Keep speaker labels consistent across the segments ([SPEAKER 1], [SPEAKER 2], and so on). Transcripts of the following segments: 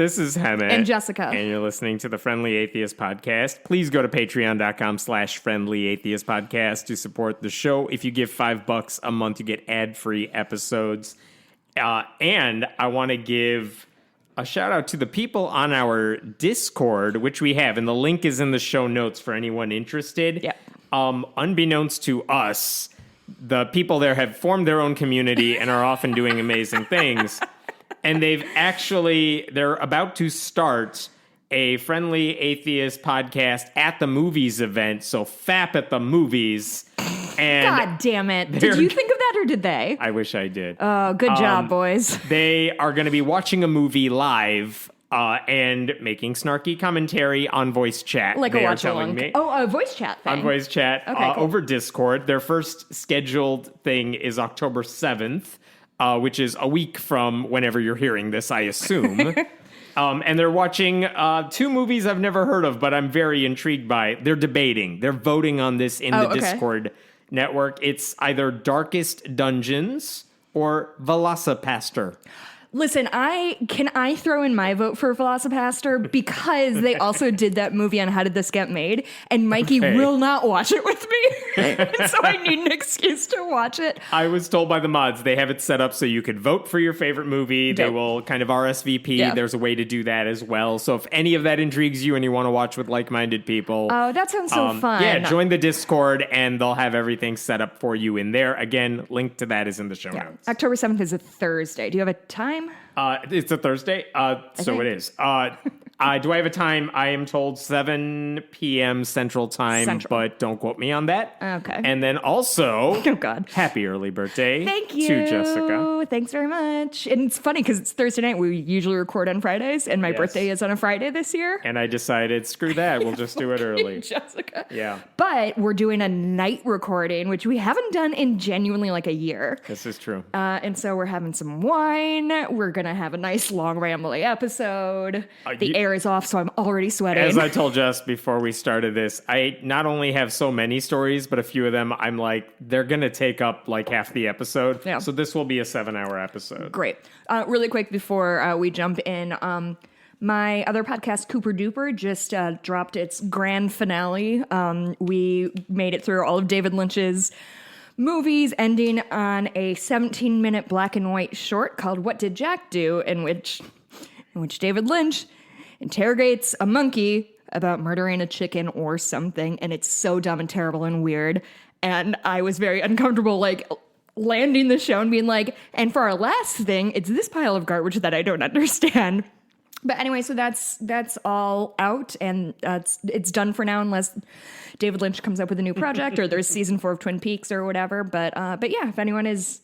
[SPEAKER 1] This is Hemet.
[SPEAKER 2] And Jessica.
[SPEAKER 1] And you're listening to the Friendly Atheist Podcast. Please go to patreon.com/Friendly Atheist Podcast to support the show. If you give $5 a month, you get ad-free episodes. And I want to give a shout out to the people on our Discord, which we have, and the link is in the show notes for anyone interested.
[SPEAKER 2] Yeah.
[SPEAKER 1] Unbeknownst to us, the people there have formed their own community and are often doing amazing things. And they're about to start a Friendly Atheist Podcast at the movies event. So FAP at the movies. And
[SPEAKER 2] God damn it. Did you think of that or did they?
[SPEAKER 1] I wish I did.
[SPEAKER 2] Oh, good job, boys.
[SPEAKER 1] They are going to be watching a movie live and making snarky commentary on voice chat.
[SPEAKER 2] Like
[SPEAKER 1] they
[SPEAKER 2] a
[SPEAKER 1] are
[SPEAKER 2] watch
[SPEAKER 1] telling
[SPEAKER 2] along.
[SPEAKER 1] me.
[SPEAKER 2] Oh, a voice chat thing.
[SPEAKER 1] On voice chat
[SPEAKER 2] Okay, cool.
[SPEAKER 1] over Discord. Their first scheduled thing is October 7th. Which is a week from whenever you're hearing this, I assume. And they're watching 2 movies I've never heard of, but I'm very intrigued by. They're debating. They're voting on this in the Discord network. It's either Darkest Dungeons or Velocipaster.
[SPEAKER 2] Listen, can I throw in my vote for Velocipaster because they also did that movie on How Did This Get Made, and Mikey will not watch it with me, and so I need an excuse to watch it.
[SPEAKER 1] I was told by the mods they have it set up so you could vote for your favorite movie. They will kind of RSVP. Yeah. There's a way to do that as well. So if any of that intrigues you and you want to watch with like-minded people,
[SPEAKER 2] oh, that sounds so fun.
[SPEAKER 1] Yeah, join the Discord and they'll have everything set up for you in there. Again, link to that is in the show notes.
[SPEAKER 2] October 7th is a Thursday. Do you have a time?
[SPEAKER 1] It's a Thursday, so it is. Do I have a time? I am told 7 p.m. Central Time, but don't quote me on that.
[SPEAKER 2] Okay.
[SPEAKER 1] And then also,
[SPEAKER 2] oh God,
[SPEAKER 1] happy early birthday
[SPEAKER 2] Thank you.
[SPEAKER 1] to Jessica.
[SPEAKER 2] Thanks very much. And it's funny because it's Thursday night. We usually record on Fridays, and my birthday is on a Friday this year.
[SPEAKER 1] And I decided, screw that, we'll just do it early.
[SPEAKER 2] Jessica.
[SPEAKER 1] Yeah.
[SPEAKER 2] But we're doing a night recording, which we haven't done in genuinely like a year.
[SPEAKER 1] This is true.
[SPEAKER 2] And so we're having some wine. We're going to have a nice long rambly episode. The air is off, so I'm already sweating.
[SPEAKER 1] As I told Jess before we started this, I not only have so many stories, but a few of them I'm like, they're going to take up like half the episode. Yeah. So this will be a 7-hour episode.
[SPEAKER 2] Great. Really quick before we jump in, my other podcast, Cooper Duper, just dropped its grand finale. We made it through all of David Lynch's movies, ending on a 17-minute black and white short called What Did Jack Do?, in which David Lynch interrogates a monkey about murdering a chicken or something, and it's so dumb and terrible and weird. And I was very uncomfortable, like, landing the show and being like, and for our last thing, it's this pile of garbage that I don't understand. But anyway, so that's all out, and it's done for now unless David Lynch comes up with a new project or there's season 4 of Twin Peaks or whatever. But yeah, if anyone is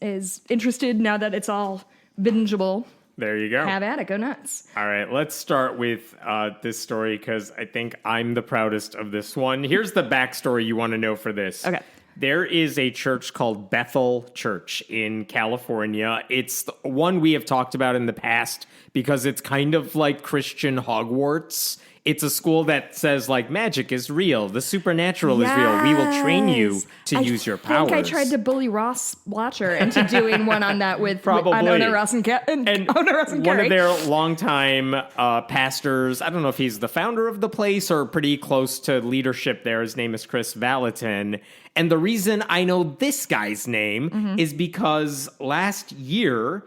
[SPEAKER 2] interested now that it's all bingeable,
[SPEAKER 1] there you go.
[SPEAKER 2] Have at it. Go nuts.
[SPEAKER 1] All right, let's start with this story because I think I'm the proudest of this one. Here's the backstory you want to know for this.
[SPEAKER 2] Okay.
[SPEAKER 1] There is a church called Bethel Church in California. It's one we have talked about in the past because it's kind of like Christian Hogwarts. It's a school that says, like, magic is real. The supernatural is real. We will train you to use your powers.
[SPEAKER 2] I think I tried to bully Ross Blotcher into doing one on that with
[SPEAKER 1] Probably.
[SPEAKER 2] On Ona Ross and
[SPEAKER 1] one of their longtime pastors, I don't know if he's the founder of the place or pretty close to leadership there. His name is Chris Valentin. And the reason I know this guy's name is because last year,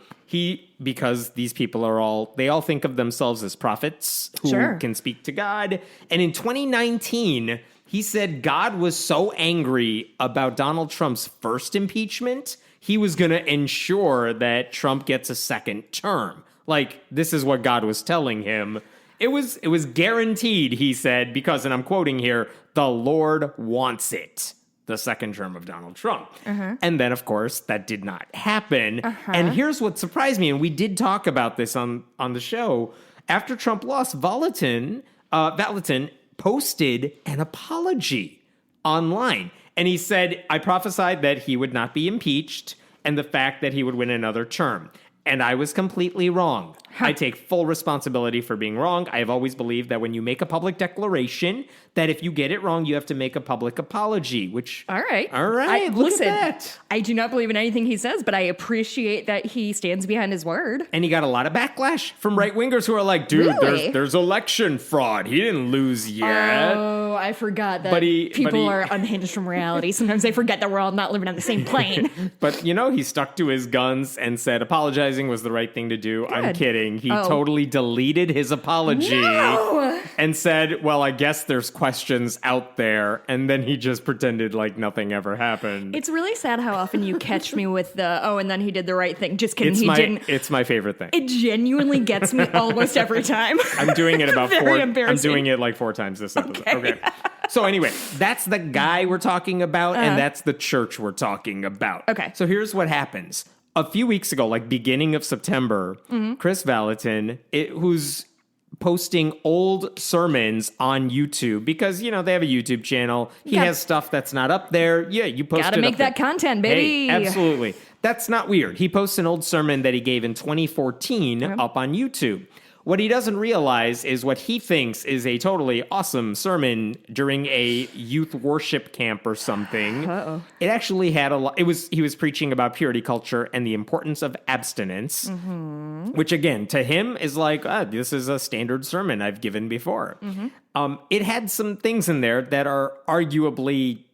[SPEAKER 1] because these people they all think of themselves as prophets who can speak to God. And in 2019, he said God was so angry about Donald Trump's first impeachment, he was going to ensure that Trump gets a second term. Like, this is what God was telling him. It was guaranteed, he said, because, and I'm quoting here, the Lord wants it. The second term of Donald Trump. And then, of course, that did not happen. And here's what surprised me, and we did talk about this on the show. After Trump lost, Valentin posted an apology online. And he said, I prophesied that he would not be impeached and the fact that he would win another term. And I was completely wrong. I take full responsibility for being wrong. I have always believed that when you make a public declaration, that if you get it wrong, you have to make a public apology, which...
[SPEAKER 2] All right.
[SPEAKER 1] Look
[SPEAKER 2] listen,
[SPEAKER 1] at that.
[SPEAKER 2] I do not believe in anything he says, but I appreciate that he stands behind his word.
[SPEAKER 1] And he got a lot of backlash from right-wingers who are like, dude,
[SPEAKER 2] Really?
[SPEAKER 1] there's election fraud. He didn't lose yet.
[SPEAKER 2] Oh, I forgot that people are unhinged from reality. Sometimes they forget that we're all not living on the same plane.
[SPEAKER 1] But, he stuck to his guns and said apologizing was the right thing to do.
[SPEAKER 2] Good.
[SPEAKER 1] I'm kidding. He totally deleted his apology and said, well, I guess there's questions out there. And then he just pretended like nothing ever happened.
[SPEAKER 2] It's really sad how often you catch me with the, and then he did the right thing. Just kidding, didn't.
[SPEAKER 1] It's my favorite thing.
[SPEAKER 2] It genuinely gets me almost every time.
[SPEAKER 1] I'm doing it about
[SPEAKER 2] Very embarrassing.
[SPEAKER 1] I'm doing it like 4 times this episode. Okay. So anyway, that's the guy we're talking about, and that's the church we're talking about.
[SPEAKER 2] Okay.
[SPEAKER 1] So here's what happens. A few weeks ago, like beginning of September, Chris Valentin, who's posting old sermons on YouTube because, they have a YouTube channel. He has stuff that's not up there. Yeah, you post it up there.
[SPEAKER 2] Gotta make that content, baby.
[SPEAKER 1] Hey, absolutely. That's not weird. He posts an old sermon that he gave in 2014 up on YouTube. What he doesn't realize is what he thinks is a totally awesome sermon during a youth worship camp or something.
[SPEAKER 2] Uh-oh.
[SPEAKER 1] It actually had he was preaching about purity culture and the importance of abstinence, which again, to him is like, this is a standard sermon I've given before. It had some things in there that are arguably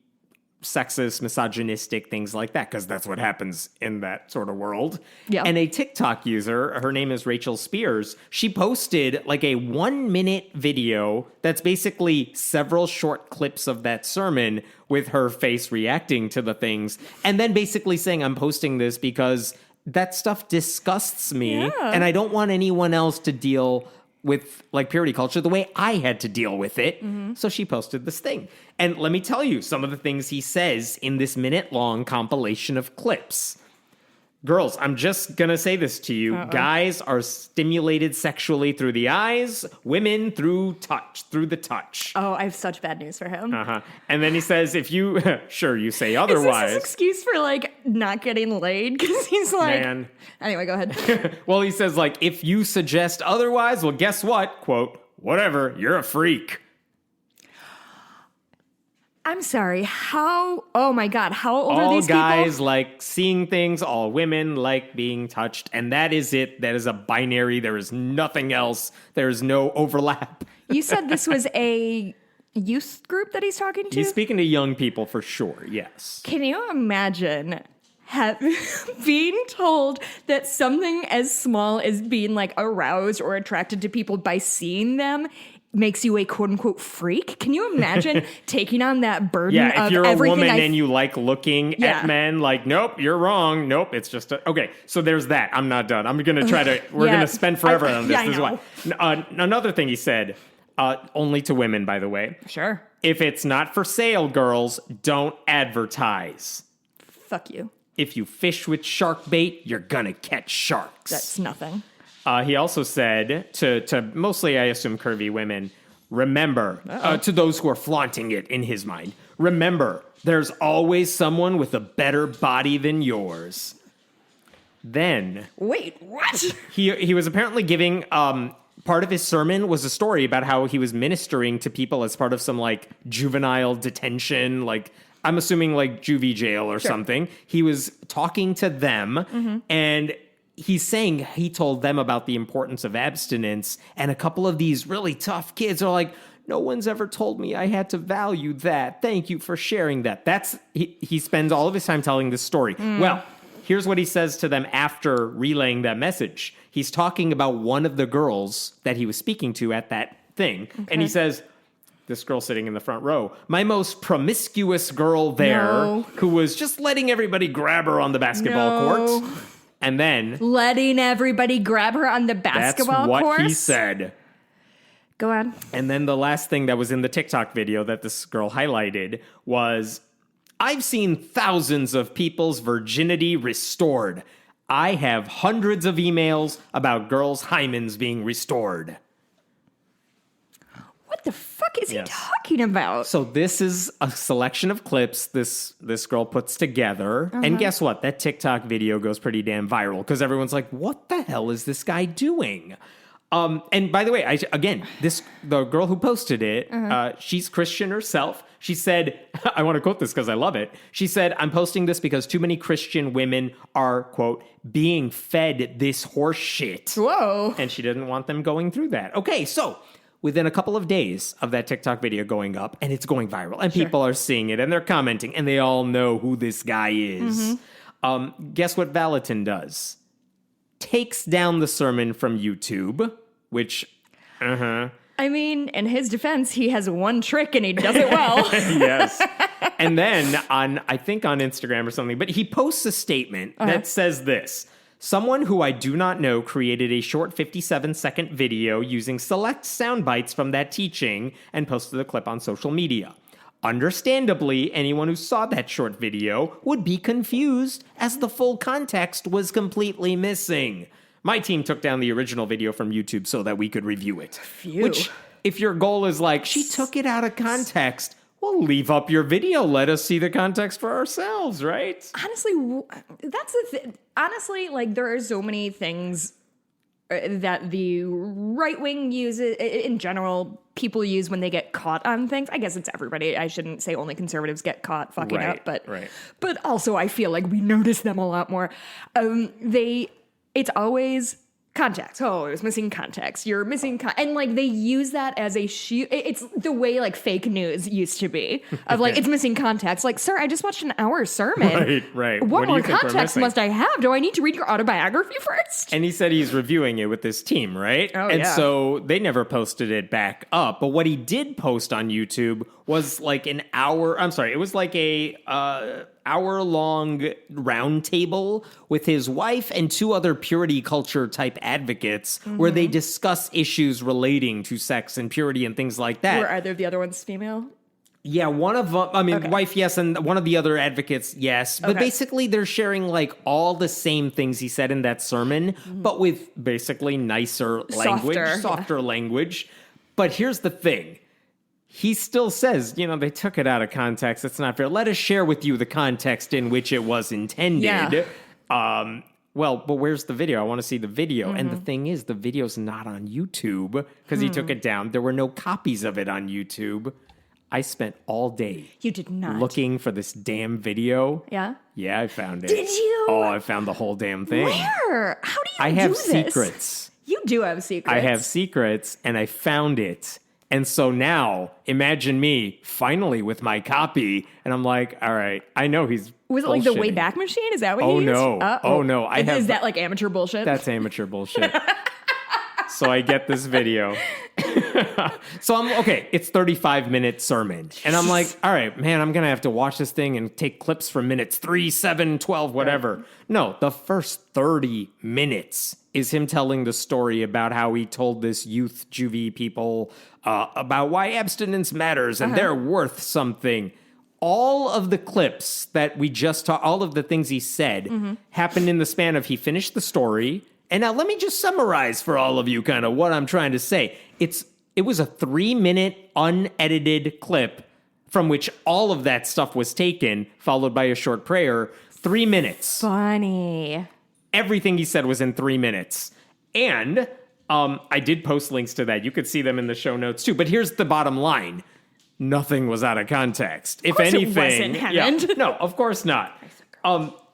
[SPEAKER 1] sexist, misogynistic, things like that, because that's what happens in that sort of world.
[SPEAKER 2] Yeah.
[SPEAKER 1] And a TikTok user, her name is Rachel Spears, she posted like a 1-minute video that's basically several short clips of that sermon with her face reacting to the things, and then basically saying, I'm posting this because that stuff disgusts me, and I don't want anyone else to deal with like purity culture the way I had to deal with it. So she posted this thing. And let me tell you some of the things he says in this minute-long compilation of clips. Girls, I'm just going to say this to you. Guys are stimulated sexually through the eyes, women through the touch.
[SPEAKER 2] Oh, I have such bad news for him.
[SPEAKER 1] And then he says, if you, sure, you say otherwise.
[SPEAKER 2] Is this his excuse for, like, not getting laid? Because he's like...
[SPEAKER 1] Man.
[SPEAKER 2] Anyway, go ahead.
[SPEAKER 1] Well, he says, like, if you suggest otherwise, well, guess what? Quote, whatever, you're a freak.
[SPEAKER 2] I'm sorry, oh my God, how old are these people?
[SPEAKER 1] All guys like seeing things, all women like being touched, and that is it. That is a binary. There is nothing else. There is no overlap.
[SPEAKER 2] You said this was a youth group that he's talking to?
[SPEAKER 1] He's speaking to young people for sure, yes.
[SPEAKER 2] Can you imagine being told that something as small as being like aroused or attracted to people by seeing them makes you a quote-unquote freak? Can you imagine taking on that burden of everything?
[SPEAKER 1] Yeah, if you're a woman and you like looking at men, like, nope, you're wrong. Nope, it's just okay, so there's that. I'm not done. I'm going to try to, we're going to spend forever on this. This is why. Another thing he said, only to women, by the way.
[SPEAKER 2] Sure.
[SPEAKER 1] If it's not for sale, girls, don't advertise.
[SPEAKER 2] Fuck you.
[SPEAKER 1] If you fish with shark bait, you're going to catch sharks.
[SPEAKER 2] That's nothing.
[SPEAKER 1] He also said to mostly, I assume, curvy women, remember, to those who are flaunting it in his mind, remember, there's always someone with a better body than yours. Then...
[SPEAKER 2] Wait, what?
[SPEAKER 1] He was apparently giving... part of his sermon was a story about how he was ministering to people as part of some, like, juvenile detention, like... I'm assuming, like, juvie jail or something. He was talking to them, and... he's saying he told them about the importance of abstinence, and a couple of these really tough kids are like, no one's ever told me I had to value that. Thank you for sharing that. He spends all of his time telling this story. Well, here's what he says to them after relaying that message. He's talking about one of the girls that he was speaking to at that thing, and he says, this girl sitting in the front row, my most promiscuous girl there, who was just letting everybody grab her on the basketball court. And then...
[SPEAKER 2] letting everybody grab her on the basketball court?
[SPEAKER 1] That's what he said.
[SPEAKER 2] Go on.
[SPEAKER 1] And then the last thing that was in the TikTok video that this girl highlighted was, I've seen thousands of people's virginity restored. I have hundreds of emails about girls' hymens being restored.
[SPEAKER 2] What the fuck is he talking about?
[SPEAKER 1] So this is a selection of clips this girl puts together. And guess what? That TikTok video goes pretty damn viral because everyone's like, what the hell is this guy doing? And by the way, the girl who posted it, she's Christian herself. She said, I want to quote this because I love it. She said, I'm posting this because too many Christian women are, quote, being fed this horse shit.
[SPEAKER 2] Whoa.
[SPEAKER 1] And she didn't want them going through that. Okay, so within a couple of days of that TikTok video going up, and it's going viral, and people are seeing it, and they're commenting, and they all know who this guy is. Guess what Vallotton does? Takes down the sermon from YouTube, which,
[SPEAKER 2] I mean, in his defense, he has one trick and he does it well.
[SPEAKER 1] Yes. And then I think on Instagram or something, but he posts a statement that says this. Someone who I do not know created a short 57-second video using select sound bites from that teaching and posted the clip on social media. Understandably, anyone who saw that short video would be confused as the full context was completely missing. My team took down the original video from YouTube so that we could review it.
[SPEAKER 2] Phew.
[SPEAKER 1] Which, if your goal is like, she took it out of context, well, leave up your video. Let us see the context for ourselves, right?
[SPEAKER 2] Honestly, that's the thing. Honestly, like, there are so many things that the right wing uses, in general, people use when they get caught on things. I guess it's everybody. I shouldn't say only conservatives get caught fucking up, but also I feel like we notice them a lot more. It's always context. Oh, it was missing context. You're missing and like they use that as a shield. It's the way like fake news used to be of like it's missing context. Like, sir, I just watched an hour sermon.
[SPEAKER 1] Right.
[SPEAKER 2] What more context must I have? Do I need to read your autobiography first?
[SPEAKER 1] And he said he's reviewing it with his team, right?
[SPEAKER 2] Oh,
[SPEAKER 1] and so they never posted it back up. But what he did post on YouTube was like an hour. I'm sorry, it was like a hour-long round table with his wife and two other purity culture type advocates where they discuss issues relating to sex and purity and things like that.
[SPEAKER 2] Were either of the other ones female?
[SPEAKER 1] Yeah, one of them, wife, yes, and one of the other advocates, yes. But basically they're sharing like all the same things he said in that sermon, but with basically nicer language, softer language. But here's the thing. He still says, they took it out of context. It's not fair. Let us share with you the context in which it was intended. Yeah. But where's the video? I want to see the video. And the thing is, the video's not on YouTube because he took it down. There were no copies of it on YouTube. I spent all day.
[SPEAKER 2] You did not.
[SPEAKER 1] Looking for this damn video.
[SPEAKER 2] Yeah?
[SPEAKER 1] Yeah, I found it.
[SPEAKER 2] Did you?
[SPEAKER 1] Oh, I found the whole damn thing.
[SPEAKER 2] Where? How do you
[SPEAKER 1] I
[SPEAKER 2] do
[SPEAKER 1] have
[SPEAKER 2] this?
[SPEAKER 1] secrets.
[SPEAKER 2] You do have secrets.
[SPEAKER 1] I have secrets, and I found it. And so now, imagine me finally with my copy, and I'm like, all right, I know he's
[SPEAKER 2] Was it like the Wayback Machine? Is that what
[SPEAKER 1] you
[SPEAKER 2] used?
[SPEAKER 1] No. Oh, no.
[SPEAKER 2] Is that like amateur bullshit?
[SPEAKER 1] That's amateur bullshit. So I get this video. So it's 35-minute sermon. And I'm like, all right, man, I'm going to have to watch this thing and take clips from minutes 3, 7, 12, whatever. Right. No, the first 30 minutes is him telling the story about how he told this youth juvie people about why abstinence matters and they're worth something. All of the clips that we just talked, all of the things he said happened in the span of he finished the story. And now let me just summarize for all of you kind of what I'm trying to say. It was a 3-minute unedited clip from which all of that stuff was taken, followed by a short prayer. 3 minutes.
[SPEAKER 2] Funny.
[SPEAKER 1] Everything he said was in 3 minutes. And I did post links to that. You could see them in the show notes too. But here's the bottom line. Nothing was out of contest. If anything, no, of course not.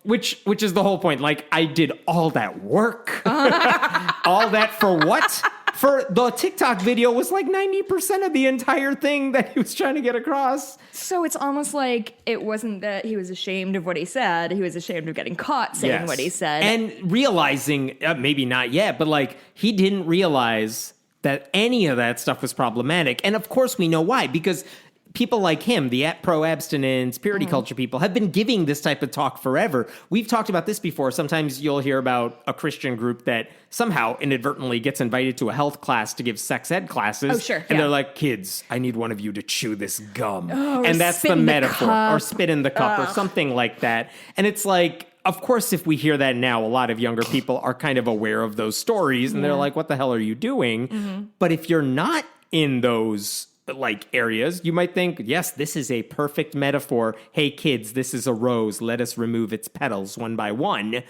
[SPEAKER 1] Which is the whole point. Like, I did all that work. All that for what? For the TikTok video was like 90% of the entire thing that he was trying to get across.
[SPEAKER 2] So it's almost like it wasn't that he was ashamed of what he said. He was ashamed of getting caught saying what he said.
[SPEAKER 1] And realizing, maybe not yet, but like he didn't realize that any of that stuff was problematic. And of course we know why, because people like him, the pro-abstinence, purity culture people, have been giving this type of talk forever. We've talked about this before. Sometimes you'll hear about a Christian group that somehow inadvertently gets invited to a health class to give sex ed classes.
[SPEAKER 2] Oh, sure.
[SPEAKER 1] And they're like, kids, I need one of you to chew this gum. Oh, and that's the metaphor. Or spit in the cup or something like that. And it's like, of course, if we hear that now, a lot of younger people are kind of aware of those stories. And they're like, what the hell are you doing? But if you're not in those like areas, you might think, yes, this is a perfect metaphor. Hey, kids, this is a rose. Let us remove its petals one by one.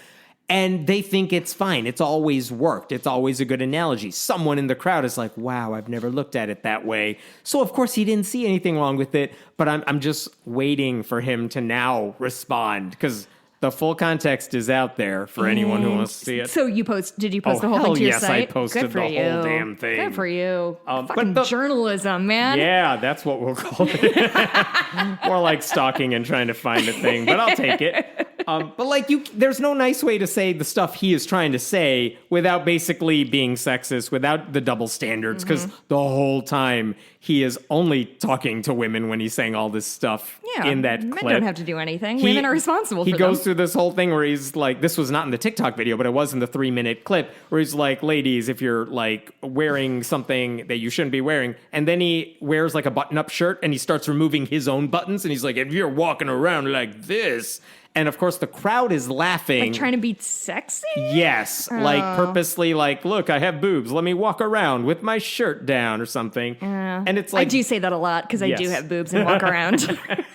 [SPEAKER 1] And they think it's fine. It's always worked. It's always a good analogy. Someone in the crowd is like, wow, I've never looked at it that way. So, of course, he didn't see anything wrong with it. But I'm just waiting for him to now respond, because the full context is out there for anyone who wants to see it.
[SPEAKER 2] So did you post the whole thing to your
[SPEAKER 1] yes,
[SPEAKER 2] site?
[SPEAKER 1] I posted the whole damn thing.
[SPEAKER 2] Good for you. Fucking journalism, man.
[SPEAKER 1] Yeah, that's what we'll call it. More like stalking and trying to find a thing, but I'll take it. But like there's no nice way to say the stuff he is trying to say without basically being sexist, without the double standards, because the whole time he is only talking to women when he's saying all this stuff in that clip.
[SPEAKER 2] Men don't have to do anything. Women are responsible for them.
[SPEAKER 1] He goes through this whole thing where he's like, this was not in the TikTok video, but it was in the 3-minute clip, where he's like, ladies, if you're like wearing something that you shouldn't be wearing, and then he wears like a button-up shirt and he starts removing his own buttons, and he's like, if you're walking around like this. And of course, the crowd is laughing.
[SPEAKER 2] Like trying to be sexy?
[SPEAKER 1] Yes. Like purposely like, look, I have boobs. Let me walk around with my shirt down or something. And it's like...
[SPEAKER 2] I do say that a lot because I do have boobs and walk around.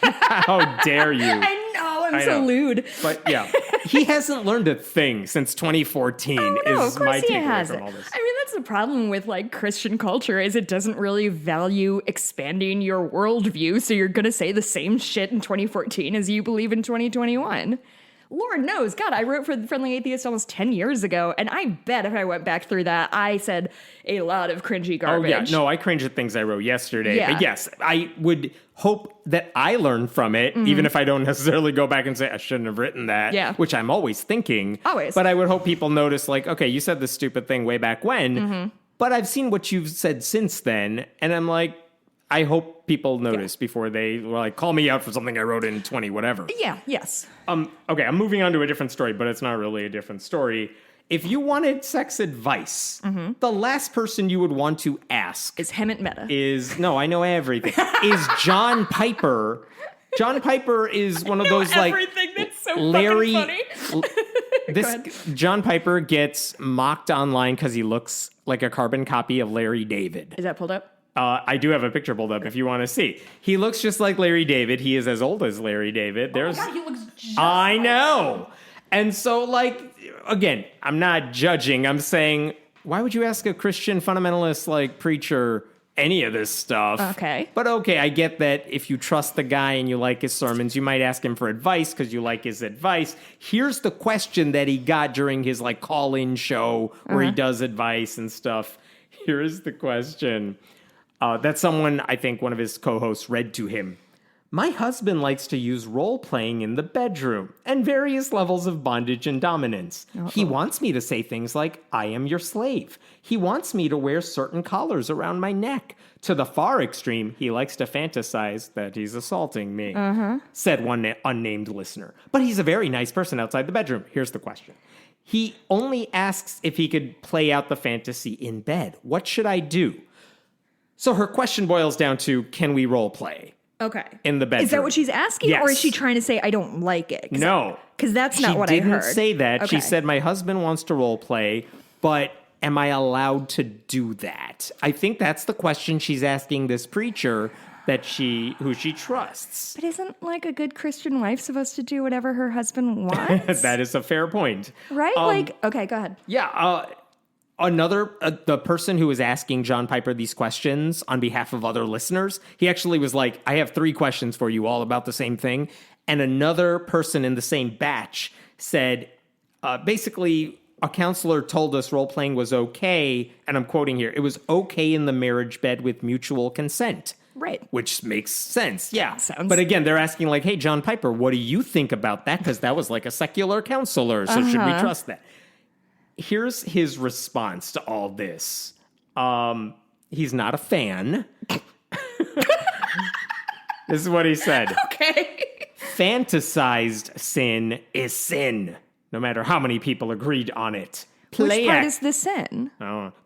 [SPEAKER 1] How dare you?
[SPEAKER 2] I know. I'm so lewd.
[SPEAKER 1] But yeah, he hasn't learned a thing since 2014 is my takeaway from all this.
[SPEAKER 2] I mean, that's the problem with like Christian culture is it doesn't really value expanding your worldview. So you're going to say the same shit in 2014 as you believe in 2021. Lord knows. God, I wrote for the Friendly Atheist almost 10 years ago, and I bet if I went back through that, I said a lot of cringy garbage.
[SPEAKER 1] Oh, yeah. No, I cringe at things I wrote yesterday.
[SPEAKER 2] Yeah.
[SPEAKER 1] But yes, I would hope that I learn from it, even if I don't necessarily go back and say, I shouldn't have written that, which I'm always thinking.
[SPEAKER 2] Always.
[SPEAKER 1] But I would hope people notice, like, okay, you said this stupid thing way back when, but I've seen what you've said since then, and I'm like, I hope people notice before they like call me out for something I wrote in 20 whatever.
[SPEAKER 2] Yeah, yes.
[SPEAKER 1] Okay, I'm moving on to a different story, but it's not really a different story. If you wanted sex advice, the last person you would want to ask
[SPEAKER 2] is Hemant Mehta.
[SPEAKER 1] No, I know everything. Is John Piper. John Piper is one of those like
[SPEAKER 2] everything. That's so
[SPEAKER 1] Larry.
[SPEAKER 2] fucking funny.
[SPEAKER 1] John Piper gets mocked online because he looks like a carbon copy of Larry David.
[SPEAKER 2] Is that pulled up?
[SPEAKER 1] I do have a picture pulled up if you want to see. He looks just like Larry David. He is as old as Larry David.
[SPEAKER 2] Oh my God, he looks just
[SPEAKER 1] I
[SPEAKER 2] like
[SPEAKER 1] know. And so, like, again, I'm not judging. I'm saying, why would you ask a Christian fundamentalist, like, preacher any of this stuff?
[SPEAKER 2] Okay.
[SPEAKER 1] But okay, I get that if you trust the guy and you like his sermons, you might ask him for advice because you like his advice. Here's the question that he got during his, like, call-in show where he does advice and stuff. Here is the question. That someone, I think one of his co-hosts read to him. My husband likes to use role-playing in the bedroom and various levels of bondage and dominance. He wants me to say things like, I am your slave. He wants me to wear certain collars around my neck. To the far extreme, he likes to fantasize that he's assaulting me, said one unnamed listener. But he's a very nice person outside the bedroom. Here's the question. He only asks if he could play out the fantasy in bed. What should I do? So her question boils down to, can we role play?
[SPEAKER 2] Okay.
[SPEAKER 1] In the bedroom.
[SPEAKER 2] Is that what she's asking?
[SPEAKER 1] Yes.
[SPEAKER 2] Or is she trying to say, I don't like it?
[SPEAKER 1] No.
[SPEAKER 2] Because that's not what I heard.
[SPEAKER 1] She didn't say that.
[SPEAKER 2] Okay.
[SPEAKER 1] She said, my husband wants to role play, but am I allowed to do that? I think that's the question she's asking this preacher who she trusts.
[SPEAKER 2] But isn't like a good Christian wife supposed to do whatever her husband wants?
[SPEAKER 1] That is a fair point.
[SPEAKER 2] Right? Okay, go ahead.
[SPEAKER 1] Yeah. The person who was asking John Piper these questions on behalf of other listeners, he actually was like, I have 3 questions for you all about the same thing. And another person in the same batch said, basically, a counselor told us role-playing was okay, and I'm quoting here, it was okay in the marriage bed with mutual consent.
[SPEAKER 2] Right.
[SPEAKER 1] Which makes sense, yeah.
[SPEAKER 2] Sounds.
[SPEAKER 1] But again, they're asking like, hey, John Piper, what do you think about that? Because that was like a secular counselor, so should we trust that? Here's his response to all this. He's not a fan. This is what he said.
[SPEAKER 2] Okay.
[SPEAKER 1] Fantasized sin is sin, no matter how many people agreed on it.
[SPEAKER 2] Which part is the sin?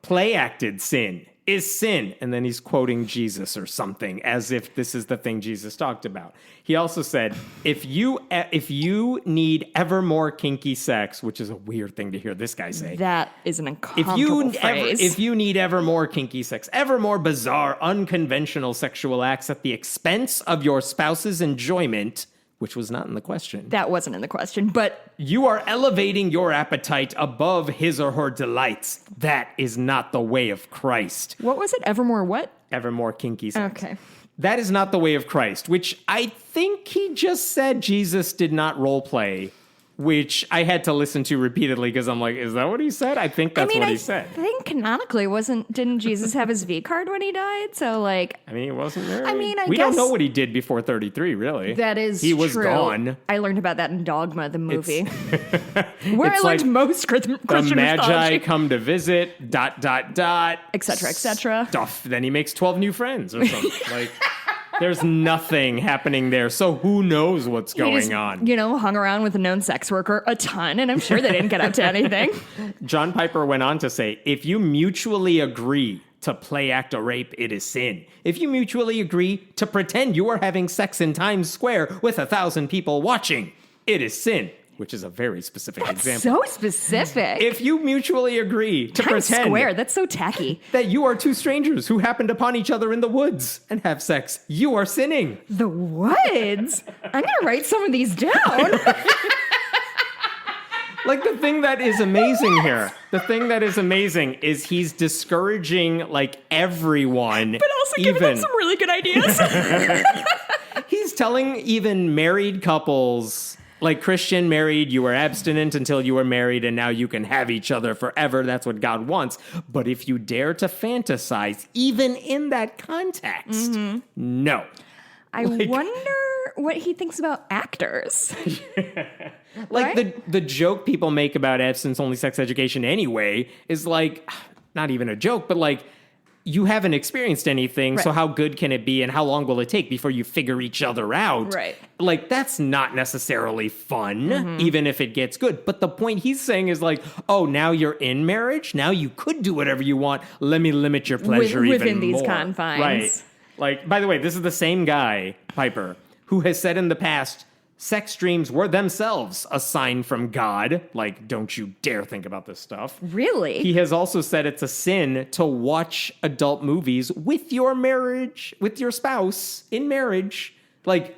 [SPEAKER 1] Play acted sin is sin. And then he's quoting Jesus or something as if this is the thing Jesus talked about. He also said, if you need ever more kinky sex, which is a weird thing to hear this guy say.
[SPEAKER 2] That is an uncomfortable phrase.
[SPEAKER 1] If you need ever more kinky sex, ever more bizarre, unconventional sexual acts at the expense of your spouse's enjoyment, which was not in the question.
[SPEAKER 2] That wasn't in the question, but...
[SPEAKER 1] You are elevating your appetite above his or her delights. That is not the way of Christ.
[SPEAKER 2] What was it? Evermore what?
[SPEAKER 1] Evermore kinky sex.
[SPEAKER 2] Okay.
[SPEAKER 1] That is not the way of Christ, which I think he just said Jesus did not role play, which I had to listen to repeatedly because I'm like, is that what he said? I think that's what he said.
[SPEAKER 2] I think canonically didn't Jesus have his V card when he died? So
[SPEAKER 1] he wasn't married.
[SPEAKER 2] We
[SPEAKER 1] don't know what he did before 33, really.
[SPEAKER 2] That is
[SPEAKER 1] He was
[SPEAKER 2] true.
[SPEAKER 1] Gone.
[SPEAKER 2] I learned about that in Dogma, the movie. Where I learned most Christian
[SPEAKER 1] the Magi
[SPEAKER 2] mythology.
[SPEAKER 1] Come to visit, ...
[SPEAKER 2] etc., etc.
[SPEAKER 1] Stuff. Then he makes 12 new friends or something. There's nothing happening there, so who knows what's going on?
[SPEAKER 2] Hung around with a known sex worker a ton, and I'm sure they didn't get up to anything.
[SPEAKER 1] John Piper went on to say, if you mutually agree to play act a rape, it is sin. If you mutually agree to pretend you are having sex in Times Square with 1,000 people watching, it is sin. Which is a very specific example.
[SPEAKER 2] So specific.
[SPEAKER 1] If you mutually agree to
[SPEAKER 2] Times
[SPEAKER 1] pretend
[SPEAKER 2] Square, that's so tacky.
[SPEAKER 1] that you are two strangers who happened upon each other in the woods and have sex, you are sinning.
[SPEAKER 2] The woods? I'm going to write some of these down.
[SPEAKER 1] The thing that is amazing here, is he's discouraging, everyone.
[SPEAKER 2] But also giving them some really good ideas.
[SPEAKER 1] He's telling even married couples... Christian married, you were abstinent until you were married, and now you can have each other forever. That's what God wants. But if you dare to fantasize, even in that context, no.
[SPEAKER 2] I wonder what he thinks about actors.
[SPEAKER 1] Right? the joke people make about abstinence-only sex education anyway is not even a joke, but you haven't experienced anything,
[SPEAKER 2] right.
[SPEAKER 1] So how good can it be and how long will it take before you figure each other out?
[SPEAKER 2] Right.
[SPEAKER 1] That's not necessarily fun, even if it gets good. But the point he's saying is now you're in marriage, now you could do whatever you want. Let me limit your pleasure
[SPEAKER 2] within these
[SPEAKER 1] more.
[SPEAKER 2] confines.
[SPEAKER 1] Right. By the way, this is the same guy, Piper, who has said in the past, sex dreams were themselves a sign from God. Don't you dare think about this stuff.
[SPEAKER 2] Really?
[SPEAKER 1] He has also said it's a sin to watch adult movies with your spouse in marriage.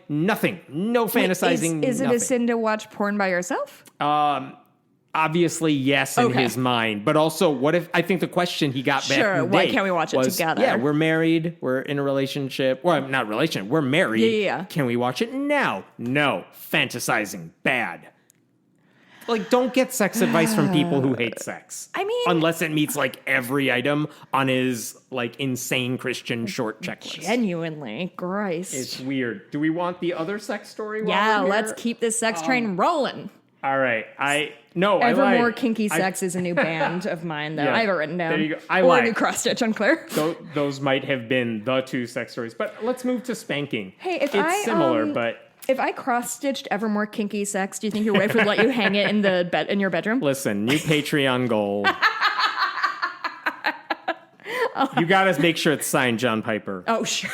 [SPEAKER 1] Nothing. No fantasizing.
[SPEAKER 2] Wait, is it a sin to watch porn by yourself?
[SPEAKER 1] Obviously, yes, in his mind. But also, what if, I think the question he got back in the
[SPEAKER 2] why
[SPEAKER 1] day
[SPEAKER 2] can't we watch it together?
[SPEAKER 1] Yeah, we're married, we're in a relationship. Well, not relationship, we're married.
[SPEAKER 2] Yeah.
[SPEAKER 1] Can we watch it now? No. Fantasizing. Bad. Don't get sex advice from people who hate sex. Unless it meets every item on his insane Christian short checklist.
[SPEAKER 2] Genuinely, Christ.
[SPEAKER 1] It's weird. Do we want the other sex story?
[SPEAKER 2] Yeah, let's keep this sex train rolling.
[SPEAKER 1] All right.
[SPEAKER 2] Evermore Kinky Sex is a new band of mine that I have it written down.
[SPEAKER 1] There you go.
[SPEAKER 2] Or a new cross stitch, unclear.
[SPEAKER 1] Those might have been the two sex stories. But let's move to spanking.
[SPEAKER 2] Hey,
[SPEAKER 1] it's similar, but
[SPEAKER 2] if I cross-stitched Evermore Kinky Sex, do you think your wife would let you hang it in your bedroom?
[SPEAKER 1] Listen, new Patreon goal. You got to make sure it's signed John Piper.
[SPEAKER 2] Oh, sure.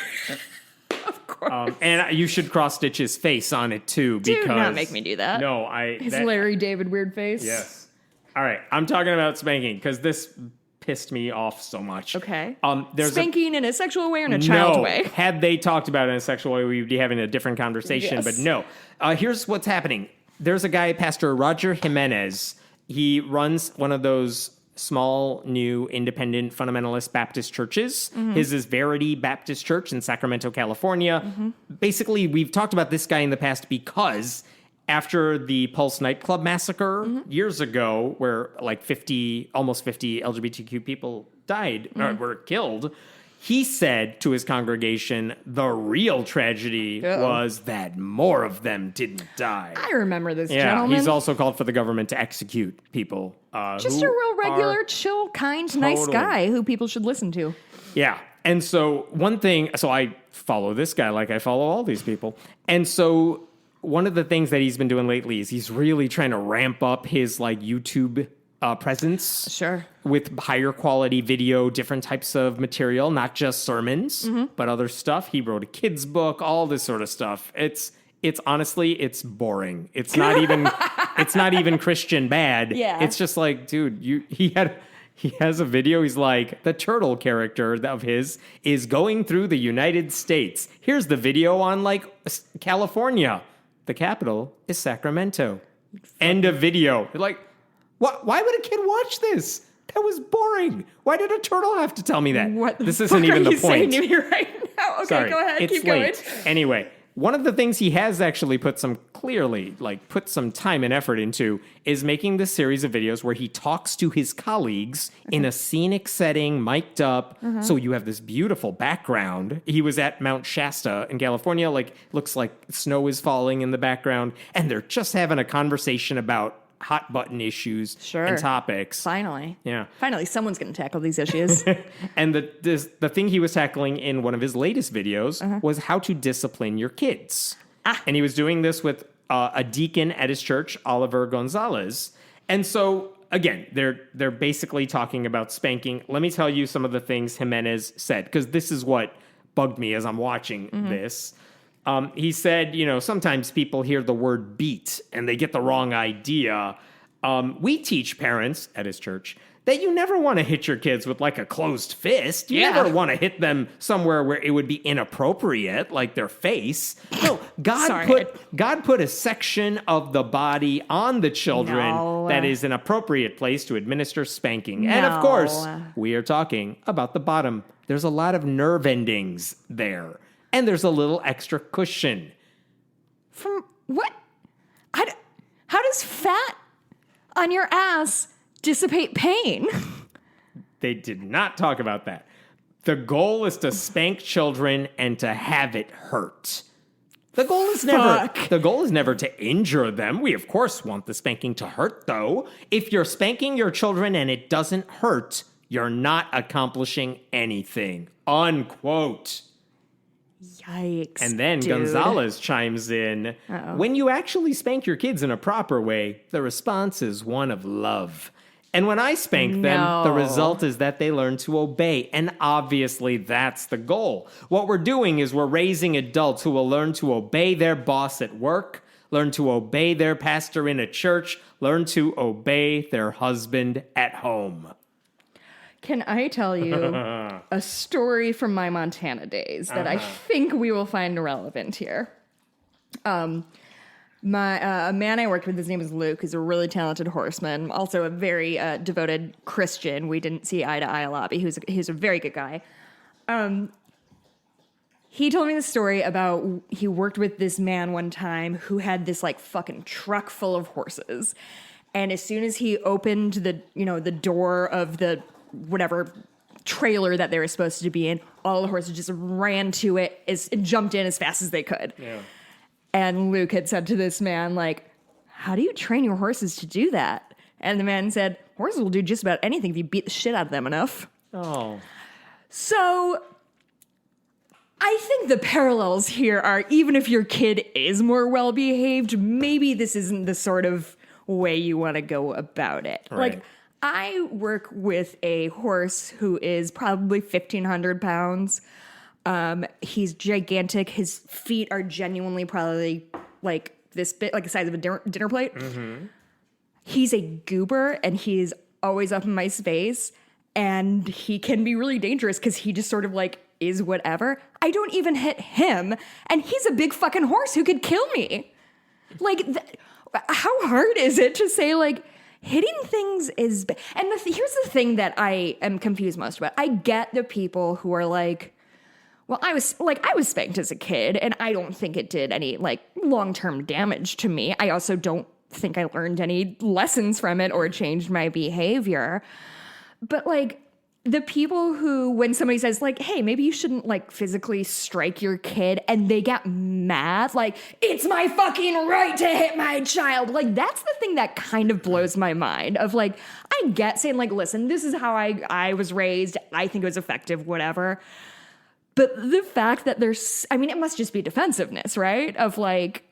[SPEAKER 2] Of course.
[SPEAKER 1] And you should cross-stitch his face on it, too.
[SPEAKER 2] Do not make me do that.
[SPEAKER 1] No,
[SPEAKER 2] His Larry David weird face.
[SPEAKER 1] Yes. All right, I'm talking about spanking, because this pissed me off so much.
[SPEAKER 2] Okay.
[SPEAKER 1] There's
[SPEAKER 2] spanking in a sexual way or in a child way?
[SPEAKER 1] Had they talked about it in a sexual way, we'd be having a different conversation.
[SPEAKER 2] Yes.
[SPEAKER 1] But no. Here's what's happening. There's a guy, Pastor Roger Jimenez. He runs one of those small, new, independent, fundamentalist Baptist churches. His is Verity Baptist Church in Sacramento, California. Basically, we've talked about this guy in the past because after the Pulse nightclub massacre years ago, where almost 50 LGBTQ people died or were killed, he said to his congregation, the real tragedy was that more of them didn't die.
[SPEAKER 2] I remember this gentleman.
[SPEAKER 1] He's also called for the government to execute people.
[SPEAKER 2] Just a real regular, chill, kind, nice guy who people should listen to.
[SPEAKER 1] Yeah. And so I follow this guy like I follow all these people. And so one of the things that he's been doing lately is he's really trying to ramp up his YouTube presence.
[SPEAKER 2] Sure.
[SPEAKER 1] With higher quality video, different types of material, not just sermons, but other stuff. He wrote a kid's book, all this sort of stuff. It's honestly, it's boring. It's not even Christian bad.
[SPEAKER 2] Yeah.
[SPEAKER 1] It's just like, dude, he has a video. He's like, the turtle character of his is going through the United States. Here's the video on like California. The capital is Sacramento. End of video. You're like, what? Why would a kid watch this? That was boring. Why did a turtle have to tell me that? This isn't even the point.
[SPEAKER 2] Saying to me right now? Okay,
[SPEAKER 1] Sorry,
[SPEAKER 2] go ahead.
[SPEAKER 1] it's
[SPEAKER 2] Keep
[SPEAKER 1] late.
[SPEAKER 2] going.
[SPEAKER 1] Anyway, one of the things he has actually put some time and effort into is making this series of videos where he talks to his colleagues in a scenic setting, mic'd up. So you have this beautiful background. He was at Mount Shasta in California. Like, looks like snow is falling in the background. And they're just having a conversation about hot button issues and topics.
[SPEAKER 2] Finally.
[SPEAKER 1] Yeah.
[SPEAKER 2] Finally, someone's going to tackle these issues.
[SPEAKER 1] And the thing he was tackling in one of his latest videos was how to discipline your kids. And he was doing this with a deacon at his church, Oliver Gonzalez. And so, again, they're basically talking about spanking. Let me tell you some of the things Jimenez said, because this is what bugged me as I'm watching this. He said, sometimes people hear the word beat and they get the wrong idea. We teach parents at his church that you never want to hit your kids with like a closed fist. You never want to hit them somewhere where it would be inappropriate, like their face. No, God put a section of the body on the children that is an appropriate place to administer spanking. And of course, we are talking about the bottom. There's a lot of nerve endings there. And there's a little extra cushion.
[SPEAKER 2] From what? How does fat on your ass dissipate pain?
[SPEAKER 1] They did not talk about that. The goal is to spank children and to have it hurt. The goal is never to injure them. We of course want the spanking to hurt, though. If you're spanking your children and it doesn't hurt, you're not accomplishing anything. Unquote.
[SPEAKER 2] Yikes.
[SPEAKER 1] And then Gonzalez chimes in. When you actually spank your kids in a proper way, the response is one of love. And when I spank them, the result is that they learn to obey. And obviously, that's the goal. What we're doing is we're raising adults who will learn to obey their boss at work, learn to obey their pastor in a church, learn to obey their husband at home.
[SPEAKER 2] Can I tell you a story from my Montana days that I think we will find relevant here? A man I worked with, his name is Luke, who's a really talented horseman, also a very devoted Christian. We didn't see eye to eye a lot, but he was a very good guy. He told me the story about he worked with this man one time who had this like fucking truck full of horses. And as soon as he opened the door of the whatever trailer that they were supposed to be in, all the horses just ran to it and jumped in as fast as they could. Yeah. And Luke had said to this man, like, how do you train your horses to do that? And the man said, horses will do just about anything if you beat the shit out of them enough.
[SPEAKER 1] Oh.
[SPEAKER 2] So I think the parallels here are, even if your kid is more well-behaved, maybe this isn't the sort of way you want to go about it.
[SPEAKER 1] Right.
[SPEAKER 2] Like, I work with a horse who is probably 1,500 pounds. He's gigantic. His feet are genuinely probably like this bit, like the size of a dinner plate. Mm-hmm. He's a goober, and he's always up in my space, and he can be really dangerous because he just sort of like is whatever. I don't even hit him, and he's a big fucking horse who could kill me. Like, how hard is it to say, like, hitting things is... And here's the thing that I am confused most about. I get the people who are like, well, I was spanked as a kid, and I don't think it did any, like, long-term damage to me. I also don't think I learned any lessons from it or changed my behavior. But, like, the people who, when somebody says, like, hey, maybe you shouldn't, like, physically strike your kid, and they get mad, like, it's my fucking right to hit my child. Like, that's the thing that kind of blows my mind of, like, I get saying, like, listen, this is how I was raised. I think it was effective, whatever. But the fact that there's, I mean, it must just be defensiveness, right? Of, like,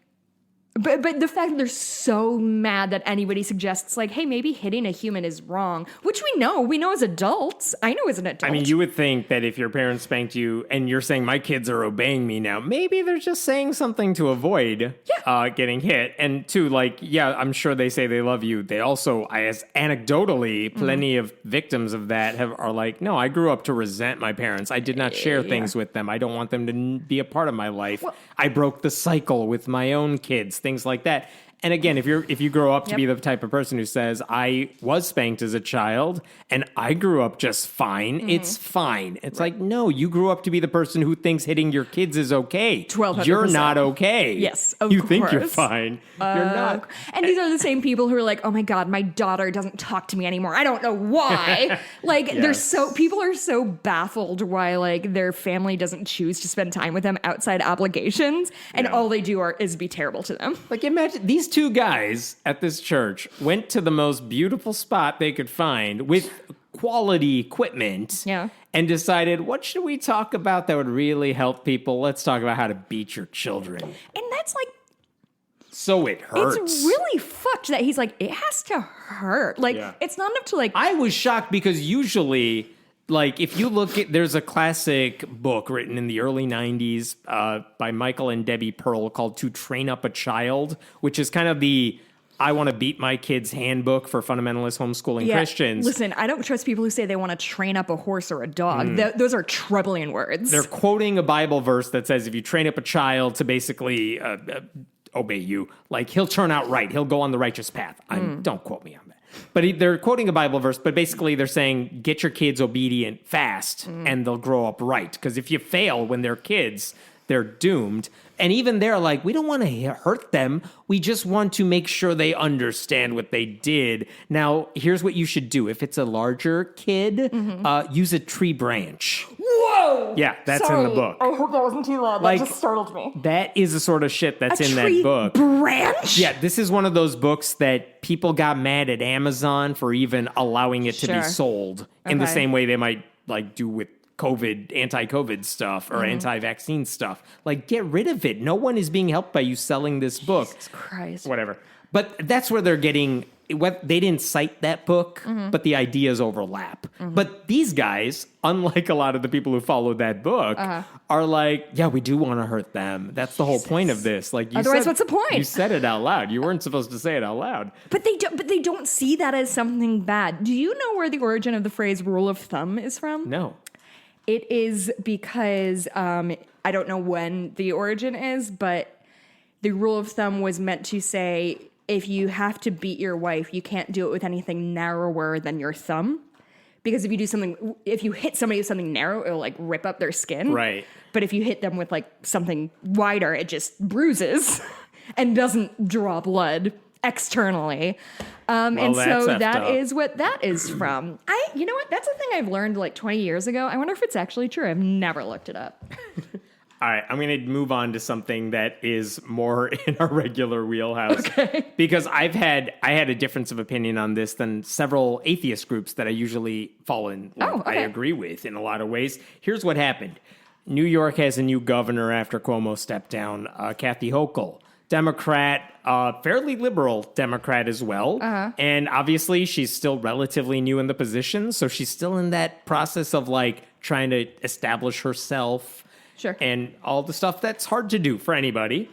[SPEAKER 2] But the fact that they're so mad that anybody suggests, like, hey, maybe hitting a human is wrong, which we know as adults. I know as an adult.
[SPEAKER 1] I mean, you would think that if your parents spanked you and you're saying my kids are obeying me now, maybe they're just saying something to avoid getting hit. And two, like, yeah, I'm sure they say they love you. They also, as anecdotally, plenty of victims of that are like, no, I grew up to resent my parents. I did not share things with them. I don't want them to be a part of my life. Well, I broke the cycle with my own kids. Things like that. And again, if you grow up to be the type of person who says, I was spanked as a child and I grew up just fine, it's fine. It's like, no, you grew up to be the person who thinks hitting your kids is okay.
[SPEAKER 2] 1200%.
[SPEAKER 1] You're not okay.
[SPEAKER 2] Yes,
[SPEAKER 1] you think you're fine. You're not.
[SPEAKER 2] And these are the same people who are like, oh my God, my daughter doesn't talk to me anymore. I don't know why. Like, people are so baffled why, like, their family doesn't choose to spend time with them outside obligations. And all they do is be terrible to them.
[SPEAKER 1] Like, imagine these two guys at this church went to the most beautiful spot they could find with quality equipment and decided, what should we talk about that would really help people? Let's talk about how to beat your children.
[SPEAKER 2] And that's like,
[SPEAKER 1] so it hurts.
[SPEAKER 2] It's really fucked that he's like, it has to hurt. Like, it's not enough to like...
[SPEAKER 1] I was shocked because usually... Like, if you look at, there's a classic book written in the early 90s by Michael and Debbie Pearl called To Train Up a Child, which is kind of the I want to beat my kids handbook for fundamentalist homeschooling Christians.
[SPEAKER 2] Listen, I don't trust people who say they want to train up a horse or a dog. Those are troubling words.
[SPEAKER 1] They're quoting a Bible verse that says if you train up a child to basically obey you, like he'll turn out right. He'll go on the righteous path. Don't quote me on that. But they're quoting a Bible verse, but basically they're saying, get your kids obedient fast, and they'll grow up right. Because if you fail when they're kids, they're doomed. And even they're like, we don't want to hurt them. We just want to make sure they understand what they did. Now, here's what you should do. If it's a larger kid, use a tree branch.
[SPEAKER 2] Whoa!
[SPEAKER 1] Yeah, that's in the book.
[SPEAKER 2] I hope that wasn't too loud. That just startled me.
[SPEAKER 1] That is the sort of shit that's in that book.
[SPEAKER 2] Branch?
[SPEAKER 1] Yeah, this is one of those books that people got mad at Amazon for even allowing it to be sold in the same way they might like do with COVID, anti-COVID stuff or anti-vaccine stuff. Like, get rid of it. No one is being helped by you selling this book.
[SPEAKER 2] Jesus Christ.
[SPEAKER 1] Whatever. But that's where they're getting... They didn't cite that book, but the ideas overlap. But these guys, unlike a lot of the people who followed that book, are like, yeah, we do want to hurt them. That's the whole point of this. Like,
[SPEAKER 2] otherwise, what's the point?
[SPEAKER 1] You said it out loud. You weren't supposed to say it out loud.
[SPEAKER 2] But they don't see that as something bad. Do you know where the origin of the phrase "rule of thumb" is from?
[SPEAKER 1] No.
[SPEAKER 2] It is because I don't know when the origin is, but the rule of thumb was meant to say, if you have to beat your wife, you can't do it with anything narrower than your thumb. Because if you hit somebody with something narrow, it'll like rip up their skin.
[SPEAKER 1] Right.
[SPEAKER 2] But if you hit them with like something wider, it just bruises and doesn't draw blood externally. And so that is what that is from. You know what? That's a thing I've learned like 20 years ago. I wonder if it's actually true. I've never looked it up.
[SPEAKER 1] All right, I'm going to move on to something that is more in our regular wheelhouse.
[SPEAKER 2] Okay.
[SPEAKER 1] Because I had a difference of opinion on this than several atheist groups that I usually fall in. I agree with in a lot of ways. Here's what happened. New York has a new governor after Cuomo stepped down, Kathy Hochul. Democrat, fairly liberal Democrat as well. And obviously she's still relatively new in the position. So she's still in that process of like trying to establish herself.
[SPEAKER 2] Sure.
[SPEAKER 1] And all the stuff that's hard to do for anybody.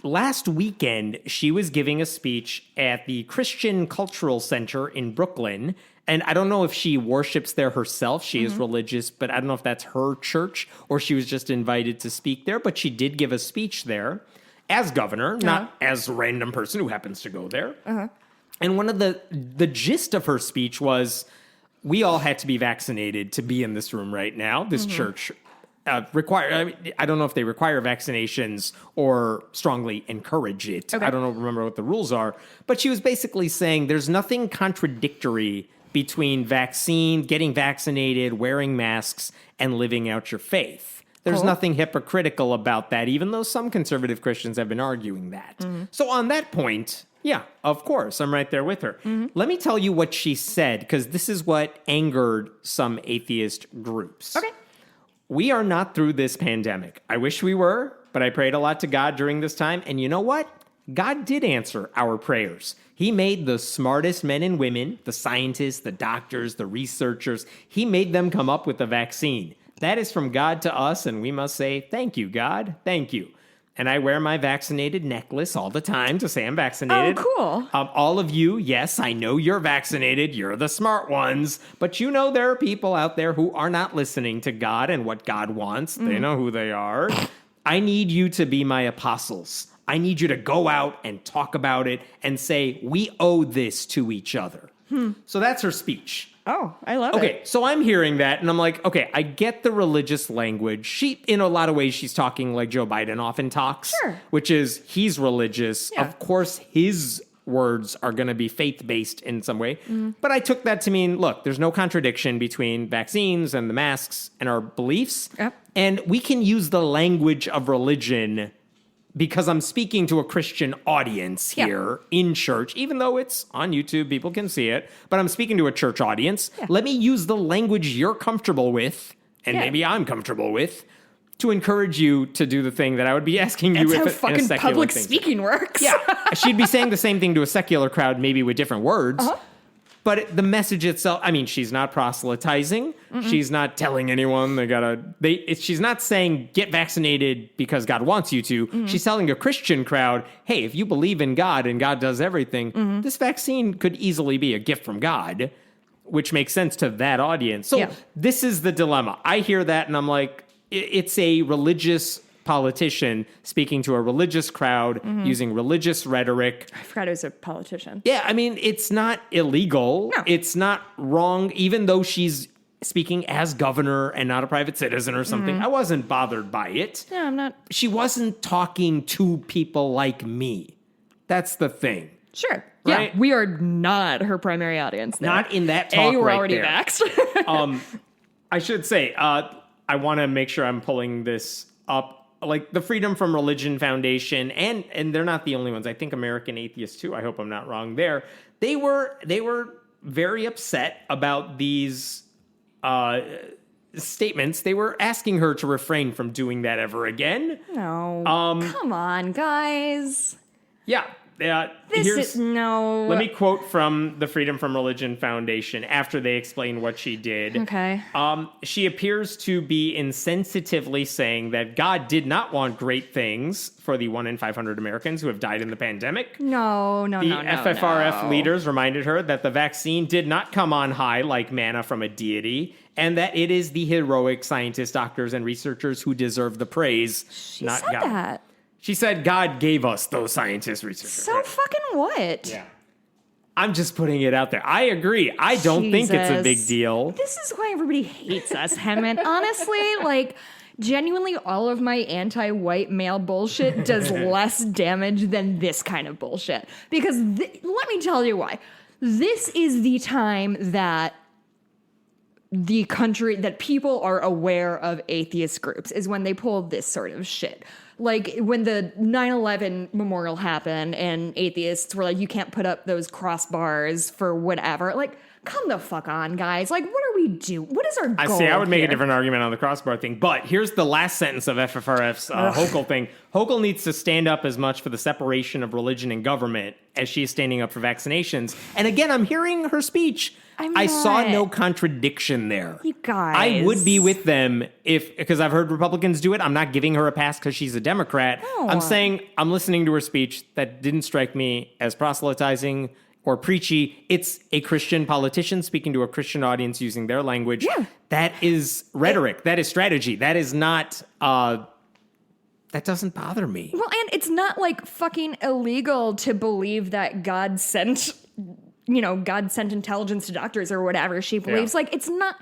[SPEAKER 1] Last weekend, she was giving a speech at the Christian Cultural Center in Brooklyn. And I don't know if she worships there herself. She is religious, but I don't know if that's her church or she was just invited to speak there. But she did give a speech there as governor, not as a random person who happens to go there. And one of the gist of her speech was, we all had to be vaccinated to be in this room right now. This church I don't know if they require vaccinations or strongly encourage it. I don't remember what the rules are. But she was basically saying there's nothing contradictory between getting vaccinated, wearing masks, and living out your faith. There's nothing hypocritical about that, even though some conservative Christians have been arguing that. So on that point, yeah, of course, I'm right there with her. Let me tell you what she said, because this is what angered some atheist groups.
[SPEAKER 2] Okay.
[SPEAKER 1] We are not through this pandemic. I wish we were, but I prayed a lot to God during this time. And you know what? God did answer our prayers. He made the smartest men and women, the scientists, the doctors, the researchers. He made them come up with the vaccine. That is from God to us, and we must say, thank you, God. Thank you. And I wear my vaccinated necklace all the time to say I'm vaccinated.
[SPEAKER 2] Oh, cool.
[SPEAKER 1] All of you, yes, I know you're vaccinated. You're the smart ones. But you know there are people out there who are not listening to God and what God wants. They know who they are. I need you to be my apostles. I need you to go out and talk about it and say, we owe this to each other. So that's her speech.
[SPEAKER 2] Oh, I love it.
[SPEAKER 1] Okay, so I'm hearing that, and I'm like, okay, I get the religious language. She, in a lot of ways, she's talking like Joe Biden often talks.
[SPEAKER 2] Sure.
[SPEAKER 1] Which is, he's religious.
[SPEAKER 2] Yeah.
[SPEAKER 1] Of course, his words are going to be faith-based in some way. But I took that to mean, look, there's no contradiction between vaccines and the masks and our beliefs.
[SPEAKER 2] Yep.
[SPEAKER 1] And we can use the language of religion because I'm speaking to a Christian audience here in church, even though it's on YouTube, people can see it, but I'm speaking to a church audience.
[SPEAKER 2] Yeah.
[SPEAKER 1] Let me use the language you're comfortable with, and maybe I'm comfortable with, to encourage you to do the thing that I would be asking you
[SPEAKER 2] That's
[SPEAKER 1] if
[SPEAKER 2] how
[SPEAKER 1] in a
[SPEAKER 2] fucking
[SPEAKER 1] secular
[SPEAKER 2] public
[SPEAKER 1] thing.
[SPEAKER 2] speaking works.
[SPEAKER 1] Yeah, she'd be saying the same thing to a secular crowd, maybe with different words. But the message itself, I mean, she's not proselytizing. She's not telling anyone she's not saying get vaccinated because God wants you to. She's telling a Christian crowd, hey, if you believe in God and God does everything, this vaccine could easily be a gift from God, which makes sense to that audience. So this is the dilemma. I hear that and I'm like, it's a religious politician speaking to a religious crowd using religious rhetoric.
[SPEAKER 2] I forgot it was a politician.
[SPEAKER 1] Yeah, I mean, it's not illegal.
[SPEAKER 2] No.
[SPEAKER 1] It's not wrong, even though she's speaking as governor and not a private citizen or something. I wasn't bothered by it.
[SPEAKER 2] Yeah, I'm not.
[SPEAKER 1] She wasn't talking to people like me. That's the thing.
[SPEAKER 2] Sure.
[SPEAKER 1] Right?
[SPEAKER 2] Yeah, we are not her primary audience. There.
[SPEAKER 1] Not in that talk
[SPEAKER 2] we're
[SPEAKER 1] right
[SPEAKER 2] already
[SPEAKER 1] there.
[SPEAKER 2] vaxxed.
[SPEAKER 1] I should say, I want to make sure I'm pulling this up. Like the Freedom from Religion Foundation, and they're not the only ones. I think American Atheists too. I hope I'm not wrong there. They were very upset about these statements. They were asking her to refrain from doing that ever again.
[SPEAKER 2] No. Come on, guys.
[SPEAKER 1] Yeah.
[SPEAKER 2] No.
[SPEAKER 1] Let me quote from the Freedom from Religion Foundation after they explain what she did.
[SPEAKER 2] Okay.
[SPEAKER 1] She appears to be insensitively saying that God did not want great things for the 1 in 500 Americans who have died in the pandemic.
[SPEAKER 2] No.
[SPEAKER 1] The FFRF leaders reminded her that the vaccine did not come on high like manna from a deity, and that it is the heroic scientists, doctors, and researchers who deserve the praise,
[SPEAKER 2] She
[SPEAKER 1] not
[SPEAKER 2] said
[SPEAKER 1] God.
[SPEAKER 2] that.
[SPEAKER 1] She said God gave us those scientists, researchers.
[SPEAKER 2] So fucking what?
[SPEAKER 1] Yeah. I'm just putting it out there. I agree. I don't think it's a big
[SPEAKER 2] Jesus.
[SPEAKER 1] deal.
[SPEAKER 2] This is why everybody hates us, Hemant. Honestly, like, genuinely, all of my anti-white male bullshit does less damage than this kind of bullshit. Because let me tell you why. This is the time that the country, that people are aware of atheist groups, is when they pull this sort of shit. Like when the 9/11 memorial happened and atheists were like, you can't put up those crossbars for whatever. Like, come the fuck on, guys. Like, what are we doing? What is our goal?
[SPEAKER 1] I would make
[SPEAKER 2] here?
[SPEAKER 1] a different argument on the crossbar thing, but here's the last sentence of FFRF's Hochul thing. Hochul needs to stand up as much for the separation of religion and government as she is standing up for vaccinations. And again, I'm hearing her speech. I saw no contradiction there.
[SPEAKER 2] You guys.
[SPEAKER 1] I would be with them because I've heard Republicans do it. I'm not giving her a pass because she's a Democrat.
[SPEAKER 2] No.
[SPEAKER 1] I'm saying I'm listening to her speech that didn't strike me as proselytizing or preachy. It's a Christian politician speaking to a Christian audience using their language.
[SPEAKER 2] Yeah.
[SPEAKER 1] That is rhetoric. That is strategy. That is not, that doesn't bother me.
[SPEAKER 2] Well, and it's not like fucking illegal to believe that God sent intelligence to doctors or whatever she believes.
[SPEAKER 1] Yeah.
[SPEAKER 2] Like, it's not.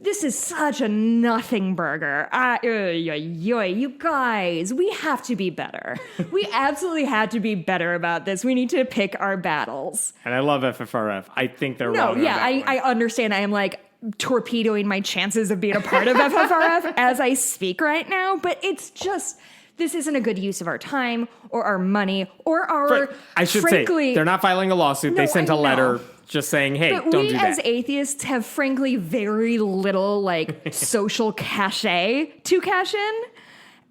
[SPEAKER 2] This is such a nothing burger. You guys, we have to be better. We absolutely have to be better about this. We need to pick our battles.
[SPEAKER 1] And I love FFRF. I think they're wrong.
[SPEAKER 2] No, yeah, I understand. I am like torpedoing my chances of being a part of FFRF as I speak right now, but it's just, this isn't a good use of our time or our money or our,
[SPEAKER 1] I should
[SPEAKER 2] frankly,
[SPEAKER 1] say, they're not filing a lawsuit. They sent a letter just saying, hey,
[SPEAKER 2] but
[SPEAKER 1] don't
[SPEAKER 2] we
[SPEAKER 1] do that.
[SPEAKER 2] as atheists have frankly very little like social cachet to cash in.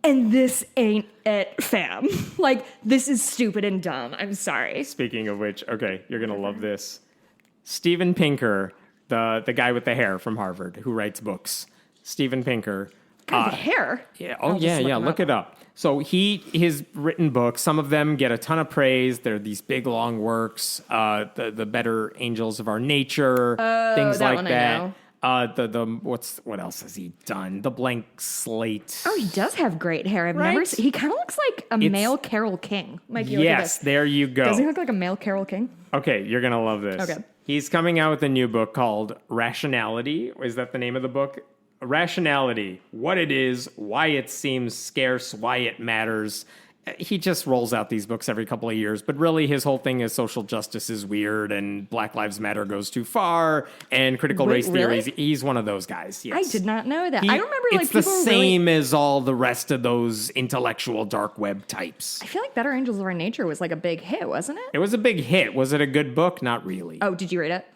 [SPEAKER 2] And this ain't it, fam. Like, this is stupid and dumb. I'm sorry.
[SPEAKER 1] Speaking of which, okay, you're going to love this. Steven Pinker, the guy with the hair from Harvard who writes books. Steven Pinker.
[SPEAKER 2] God, the hair?
[SPEAKER 1] Yeah. Oh, look it up. So his written books, some of them get a ton of praise. They're these big, long works. The Better Angels of Our Nature, things like that. What else has he done? The Blank Slate.
[SPEAKER 2] Oh, he does have great hair. I've
[SPEAKER 1] Right?
[SPEAKER 2] never seen. He kind of looks like a male Carole King. Mikey, look at
[SPEAKER 1] Yes,
[SPEAKER 2] this.
[SPEAKER 1] there you go.
[SPEAKER 2] Does he look like a male Carole King?
[SPEAKER 1] Okay, you're going to love this.
[SPEAKER 2] Okay.
[SPEAKER 1] He's coming out with a new book called Rationality. Is that the name of the book? Rationality. What it is, why it seems scarce, why it matters. He just rolls out these books every couple of years, but really his whole thing is social justice is weird and Black Lives Matter goes too far and critical race theories. He's one of those guys. Yes.
[SPEAKER 2] I did not know that. I remember like
[SPEAKER 1] it's the
[SPEAKER 2] people
[SPEAKER 1] same as all the rest of those intellectual dark web types.
[SPEAKER 2] I feel like Better Angels of Our Nature was like a big hit, wasn't it?
[SPEAKER 1] It was a big hit. Was it a good book? Not really.
[SPEAKER 2] Oh, did you read it?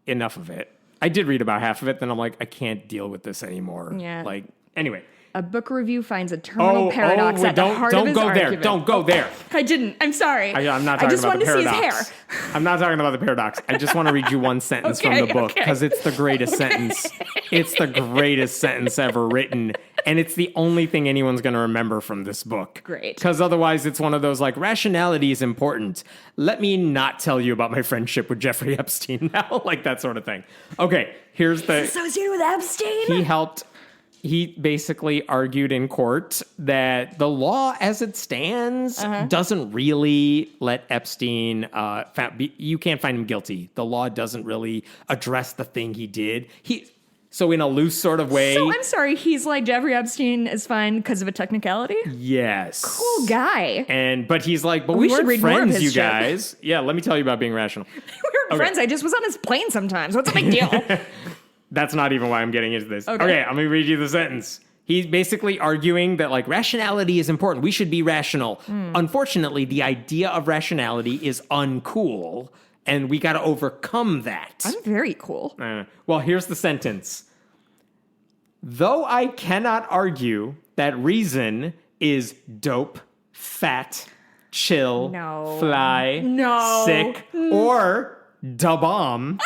[SPEAKER 1] Enough of it. I did read about half of it. Then I'm like, I can't deal with this anymore.
[SPEAKER 2] Yeah.
[SPEAKER 1] Like, anyway.
[SPEAKER 2] A book review finds a terminal paradox at the heart of his argument.
[SPEAKER 1] Don't go there.
[SPEAKER 2] I didn't. I'm sorry.
[SPEAKER 1] I'm not talking about the paradox.
[SPEAKER 2] I just wanted to see his hair.
[SPEAKER 1] I'm not talking about the paradox. I just want to read you one sentence from the book because it's the greatest sentence. It's the greatest sentence ever written. And it's the only thing anyone's going to remember from this book.
[SPEAKER 2] Great.
[SPEAKER 1] Because otherwise it's one of those like, rationality is important. Let me not tell you about my friendship with Jeffrey Epstein now. Like that sort of thing. Okay, here's the...
[SPEAKER 2] Associated with Epstein?
[SPEAKER 1] He basically argued in court that the law as it stands doesn't really let Epstein, you can't find him guilty. The law doesn't really address the thing he did. So in a loose sort of way.
[SPEAKER 2] So I'm sorry, he's like Jeffrey Epstein is fine because of a technicality?
[SPEAKER 1] Yes.
[SPEAKER 2] Cool guy.
[SPEAKER 1] But he's like, but we
[SPEAKER 2] should
[SPEAKER 1] weren't
[SPEAKER 2] read more of
[SPEAKER 1] friends,
[SPEAKER 2] his
[SPEAKER 1] you
[SPEAKER 2] shit.
[SPEAKER 1] guys. Yeah, let me tell you about being rational.
[SPEAKER 2] We were friends. I just was on his plane sometimes. What's the big deal?
[SPEAKER 1] That's not even why I'm getting into this.
[SPEAKER 2] Okay,
[SPEAKER 1] I'm going to read you the sentence. He's basically arguing that, like, rationality is important. We should be rational. Unfortunately, the idea of rationality is uncool, and we got to overcome that.
[SPEAKER 2] I'm very cool.
[SPEAKER 1] Well, here's the sentence. Though I cannot argue that reason is dope, fat, chill,
[SPEAKER 2] No.
[SPEAKER 1] fly,
[SPEAKER 2] No.
[SPEAKER 1] sick, or da bomb...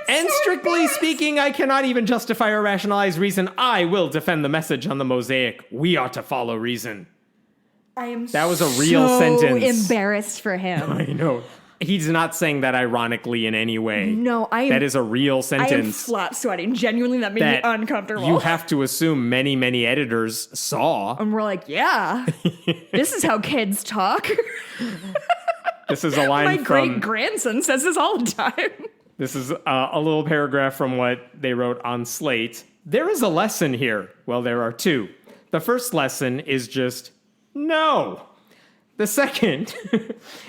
[SPEAKER 1] And strictly speaking, I cannot even justify or rationalize reason. I will defend the message on the mosaic. We ought to follow reason. That was a real sentence.
[SPEAKER 2] Embarrassed for him.
[SPEAKER 1] I know. He's not saying that ironically in any way.
[SPEAKER 2] No,
[SPEAKER 1] that is a real sentence.
[SPEAKER 2] I am flop sweating. Genuinely, that made me uncomfortable.
[SPEAKER 1] You have to assume many, many editors saw.
[SPEAKER 2] And we're like, yeah, this is how kids talk.
[SPEAKER 1] This is a line
[SPEAKER 2] My
[SPEAKER 1] from...
[SPEAKER 2] great-grandson says this all the time.
[SPEAKER 1] This is a little paragraph from what they wrote on Slate. There is a lesson here. Well, there are two. The first lesson is just no. The second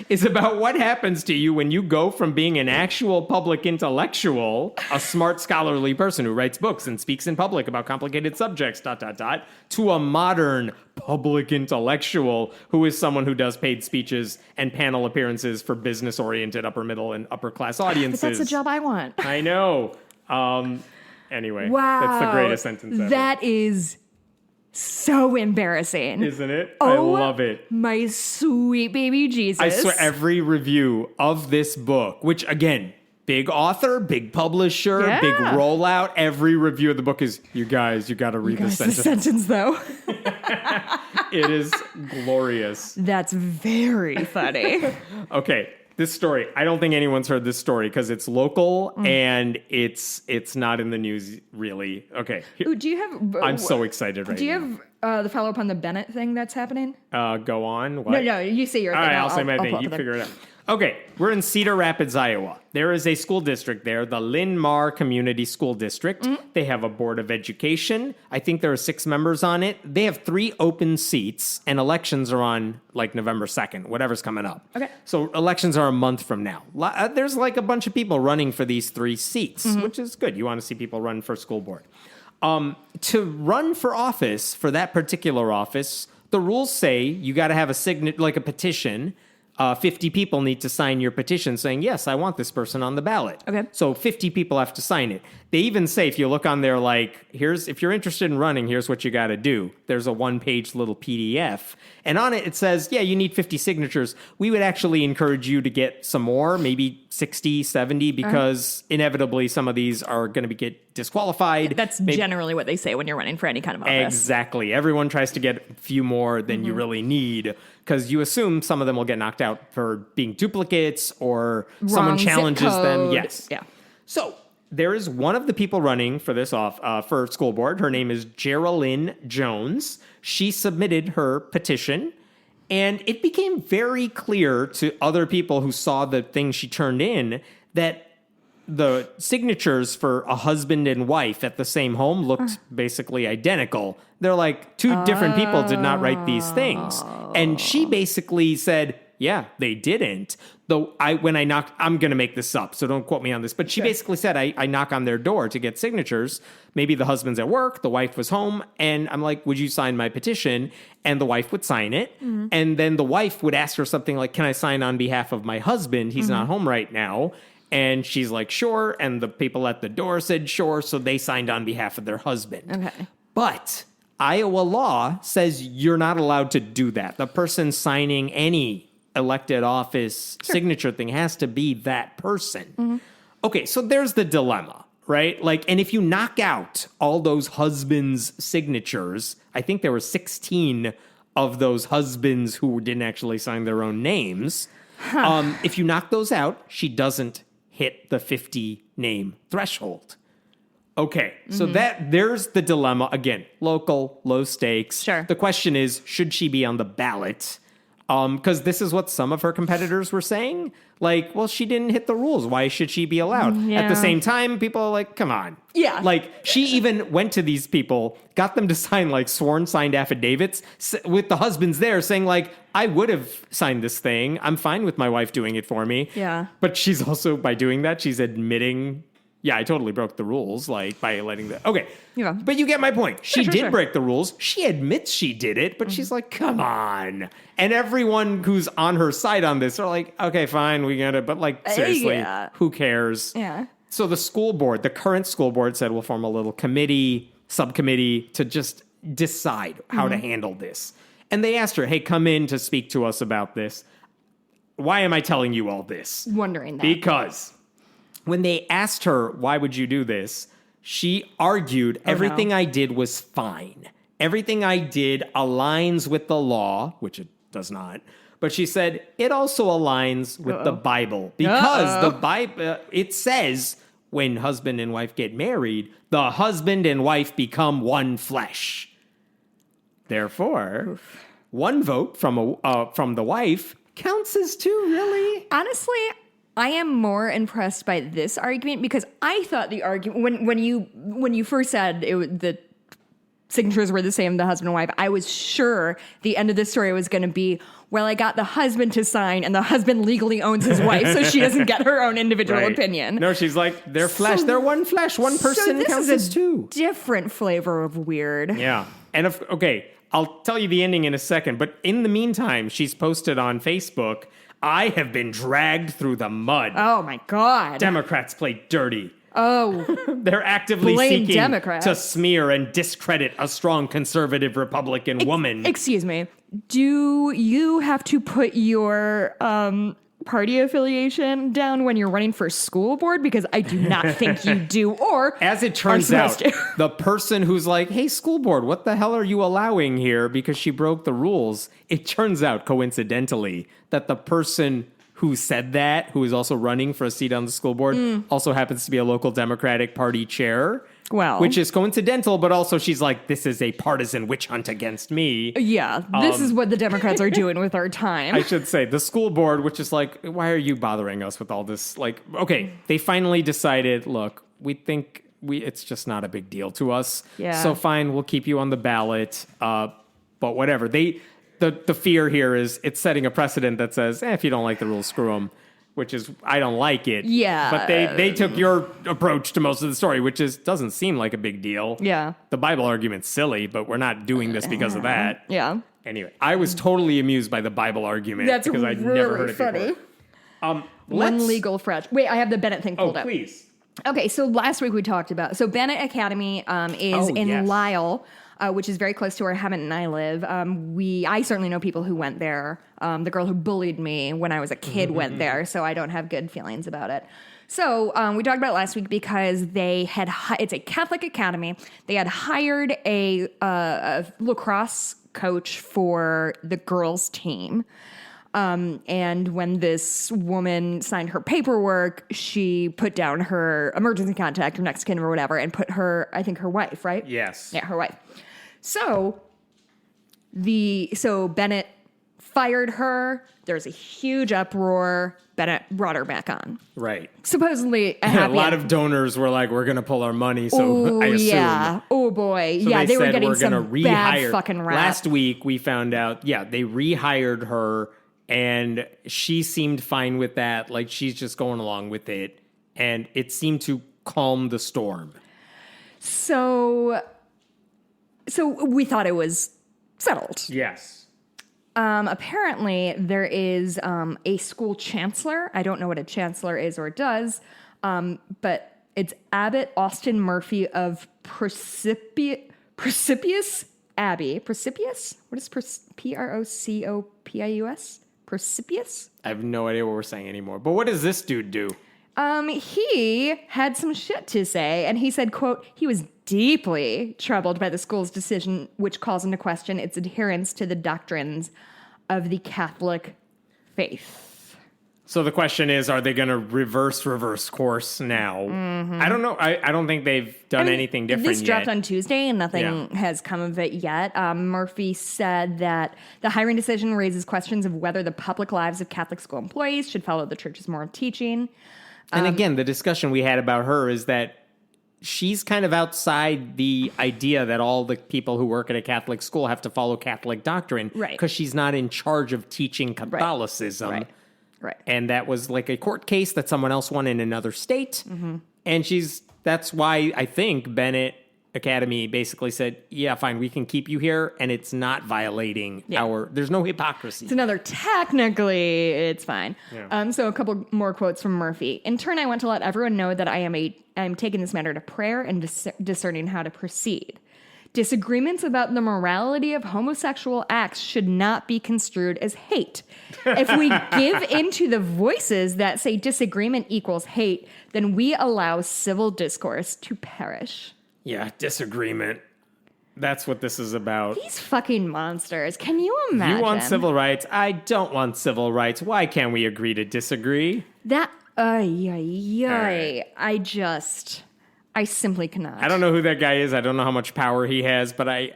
[SPEAKER 1] is about what happens to you when you go from being an actual public intellectual, a smart scholarly person who writes books and speaks in public about complicated subjects, to a modern public intellectual who is someone who does paid speeches and panel appearances for business-oriented upper middle and upper class audiences.
[SPEAKER 2] But that's the job I want.
[SPEAKER 1] I know. Anyway,
[SPEAKER 2] wow.
[SPEAKER 1] That's the greatest sentence ever.
[SPEAKER 2] That is so embarrassing.
[SPEAKER 1] Isn't it?
[SPEAKER 2] Oh,
[SPEAKER 1] I love it.
[SPEAKER 2] My sweet baby Jesus.
[SPEAKER 1] I swear every review of this book, which again, big author, big publisher, big rollout, every review of the book is, you guys, you got to read this sentence.
[SPEAKER 2] The sentence, though.
[SPEAKER 1] It is glorious.
[SPEAKER 2] That's very funny.
[SPEAKER 1] Okay, this story. I don't think anyone's heard this story because it's local and it's not in the news really. Okay.
[SPEAKER 2] Ooh, do you have?
[SPEAKER 1] I'm so excited right now.
[SPEAKER 2] Do you have the follow up on the Bennett thing that's happening?
[SPEAKER 1] Go on. What?
[SPEAKER 2] No, you say your thing.
[SPEAKER 1] All right, I'll say my thing. You figure it out. Okay, we're in Cedar Rapids, Iowa. There is a school district there, the Linn-Mar Community School District. They have a board of education. I think there are 6 members on it. They have 3 open seats, and elections are on like November 2nd, whatever's coming up.
[SPEAKER 2] Okay.
[SPEAKER 1] So elections are a month from now. There's like a bunch of people running for these 3 seats, which is good. You want to see people run for school board. To run for office, for that particular office, the rules say you got to have a petition 50 people need to sign your petition saying, yes, I want this person on the ballot.
[SPEAKER 2] Okay.
[SPEAKER 1] So 50 people have to sign it. They even say, if you look on there, like, if you're interested in running, here's what you got to do. There's a 1-page little PDF. And on it says, yeah, you need 50 signatures. We would actually encourage you to get some more, maybe 60, 70, because inevitably some of these are going to get disqualified.
[SPEAKER 2] That's generally what they say when you're running for any kind of office.
[SPEAKER 1] Exactly. Everyone tries to get a few more than you really need, because you assume some of them will get knocked out for being duplicates or someone challenges them. Yes.
[SPEAKER 2] Yeah.
[SPEAKER 1] So there is one of the people running for this for school board. Her name is Geraldine Jones. She submitted her petition, and it became very clear to other people who saw the thing she turned in that the signatures for a husband and wife at the same home looked basically identical. They're like, two different people did not write these things. And she basically said, yeah, they didn't. Though when I knocked, I'm going to make this up, so don't quote me on this. But she basically said, I knock on their door to get signatures. Maybe the husband's at work, the wife was home. And I'm like, would you sign my petition? And the wife would sign it. And then the wife would ask her something like, can I sign on behalf of my husband? He's not home right now. And she's like, sure. And the people at the door said, sure. So they signed on behalf of their husband.
[SPEAKER 2] Okay.
[SPEAKER 1] But Iowa law says you're not allowed to do that. The person signing any elected office signature thing has to be that person. Okay, so there's the dilemma, right? Like, and if you knock out all those husbands' signatures, I think there were 16 of those husbands who didn't actually sign their own names. If you knock those out, she doesn't hit the 50 name threshold. Okay, so there's the dilemma. Again, local, low stakes.
[SPEAKER 2] Sure.
[SPEAKER 1] The question is, should she be on the ballot? Because this is what some of her competitors were saying. Like, well, she didn't hit the rules. Why should she be allowed?
[SPEAKER 2] Yeah.
[SPEAKER 1] At the same time, people are like, come on.
[SPEAKER 2] Yeah.
[SPEAKER 1] Like, she even went to these people, got them to sign, like, signed affidavits with the husbands there saying, like, I would have signed this thing. I'm fine with my wife doing it for me.
[SPEAKER 2] Yeah.
[SPEAKER 1] But she's also, by doing that, she's admitting, yeah, I totally broke the rules, like, by letting the... Okay.
[SPEAKER 2] Yeah.
[SPEAKER 1] But you get my point. She
[SPEAKER 2] Sure,
[SPEAKER 1] did
[SPEAKER 2] sure.
[SPEAKER 1] break the rules. She admits she did it, but she's like, come on. And everyone who's on her side on this are like, okay, fine, we get it. But, like, seriously,
[SPEAKER 2] Yeah.
[SPEAKER 1] who cares?
[SPEAKER 2] Yeah.
[SPEAKER 1] So the school board, the current school board said we'll form a little subcommittee to just decide how to handle this. And they asked her, hey, come in to speak to us about this. Why am I telling you all this?
[SPEAKER 2] Wondering that.
[SPEAKER 1] Because when they asked her, why would you do this? She argued, everything I did was fine. Everything I did aligns with the law, which it does not. But she said, it also aligns with the Bible. Because the Bible, it says, when husband and wife get married, the husband and wife become one flesh. Therefore, one vote from the wife counts as two, really?
[SPEAKER 2] Honestly, I am more impressed by this argument because I thought the argument when you first said the signatures were the same, the husband and wife, I was sure the end of this story was going to be, well, I got the husband to sign and the husband legally owns his wife, so she doesn't get her own individual opinion.
[SPEAKER 1] No, she's like, they're flesh. They're one flesh. One person counts as two.
[SPEAKER 2] Different flavor of weird.
[SPEAKER 1] Yeah. And okay, I'll tell you the ending in a second, but in the meantime, she's posted on Facebook, I have been dragged through the mud.
[SPEAKER 2] Oh my God.
[SPEAKER 1] Democrats play dirty.
[SPEAKER 2] Oh.
[SPEAKER 1] They're actively
[SPEAKER 2] Blame
[SPEAKER 1] seeking
[SPEAKER 2] Democrats.
[SPEAKER 1] to smear and discredit a strong conservative Republican woman.
[SPEAKER 2] Excuse me. Do you have to put your party affiliation down when you're running for school board? Because I do not think you do. Or
[SPEAKER 1] as it turns out, the person who's like, hey, school board, what the hell are you allowing here? Because she broke the rules. It turns out, coincidentally, that the person who said that, who is also running for a seat on the school board, also happens to be a local Democratic Party chair.
[SPEAKER 2] Well,
[SPEAKER 1] which is coincidental, but also she's like, this is a partisan witch hunt against me.
[SPEAKER 2] Yeah, this is what the Democrats are doing with our time.
[SPEAKER 1] I should say, the school board, which is like, why are you bothering us with all this? Like, okay, they finally decided, look, we think it's just not a big deal to us.
[SPEAKER 2] Yeah.
[SPEAKER 1] So fine, we'll keep you on the ballot. But whatever. The fear here is it's setting a precedent that says, if you don't like the rules, screw them. which is, I don't like it.
[SPEAKER 2] Yeah.
[SPEAKER 1] But they took your approach to most of the story, which doesn't seem like a big deal.
[SPEAKER 2] Yeah.
[SPEAKER 1] The Bible argument's silly, but we're not doing this because of that.
[SPEAKER 2] Yeah.
[SPEAKER 1] Anyway, I was totally amused by the Bible argument.
[SPEAKER 2] That's
[SPEAKER 1] because I'd
[SPEAKER 2] really
[SPEAKER 1] never heard it
[SPEAKER 2] funny.
[SPEAKER 1] before.
[SPEAKER 2] One legal fresh. Wait, I have the Bennett thing pulled up.
[SPEAKER 1] Oh, please.
[SPEAKER 2] Okay, so last week we talked about, so Bennett Academy is in Lisle, which is very close to where Hammond and I live. I certainly know people who went there. The girl who bullied me when I was a kid went there, so I don't have good feelings about it. So we talked about it last week because they had, it's a Catholic academy. They had hired a lacrosse coach for the girls' team. And when this woman signed her paperwork, she put down her emergency contact or next kin or whatever and put her, I think her wife, right?
[SPEAKER 1] Yes.
[SPEAKER 2] Yeah, her wife. So Bennett fired her. There's a huge uproar. Bennett brought her back on.
[SPEAKER 1] Right.
[SPEAKER 2] Supposedly
[SPEAKER 1] a lot of donors were like, we're going to pull our money. So I assume.
[SPEAKER 2] Yeah. Oh boy.
[SPEAKER 1] So
[SPEAKER 2] yeah, they were
[SPEAKER 1] said,
[SPEAKER 2] getting
[SPEAKER 1] we're
[SPEAKER 2] some
[SPEAKER 1] gonna
[SPEAKER 2] bad fucking rap.
[SPEAKER 1] Last week we found out, they rehired her. And she seemed fine with that. Like, she's just going along with it. And it seemed to calm the storm.
[SPEAKER 2] So we thought it was settled.
[SPEAKER 1] Yes.
[SPEAKER 2] Apparently, there is a school chancellor. I don't know what a chancellor is or does. But it's Abbot Austin Murphy of Precipius Abbey. Precipius? What is Procopius? Precipius?
[SPEAKER 1] I have no idea what we're saying anymore. But what does this dude do?
[SPEAKER 2] He had some shit to say, and he said, quote, he was deeply troubled by the school's decision, which calls into question its adherence to the doctrines of the Catholic faith.
[SPEAKER 1] So the question is, are they going to reverse course now? Mm-hmm. I don't know. I don't think they've done anything different yet.
[SPEAKER 2] This dropped on Tuesday, and nothing has come of it yet. Murphy said that the hiring decision raises questions of whether the public lives of Catholic school employees should follow the church's moral teaching.
[SPEAKER 1] And again, the discussion we had about her is that she's kind of outside the idea that all the people who work at a Catholic school have to follow Catholic doctrine.
[SPEAKER 2] Right.
[SPEAKER 1] Because she's not in charge of teaching Catholicism.
[SPEAKER 2] Right.
[SPEAKER 1] And that was like a court case that someone else won in another state. Mm-hmm. And that's why I think Bennett Academy basically said, yeah, fine, we can keep you here. And it's not violating there's no hypocrisy.
[SPEAKER 2] Technically, it's fine.
[SPEAKER 1] Yeah.
[SPEAKER 2] So a couple more quotes from Murphy. In turn, I want to let everyone know that I am taking this matter to prayer and discerning how to proceed. Disagreements about the morality of homosexual acts should not be construed as hate. If we give into the voices that say disagreement equals hate, then we allow civil discourse to perish.
[SPEAKER 1] Yeah, disagreement. That's what this is about.
[SPEAKER 2] These fucking monsters. Can you imagine?
[SPEAKER 1] You want civil rights? I don't want civil rights. Why can't we agree to disagree?
[SPEAKER 2] I simply cannot.
[SPEAKER 1] I don't know who that guy is. I don't know how much power he has, but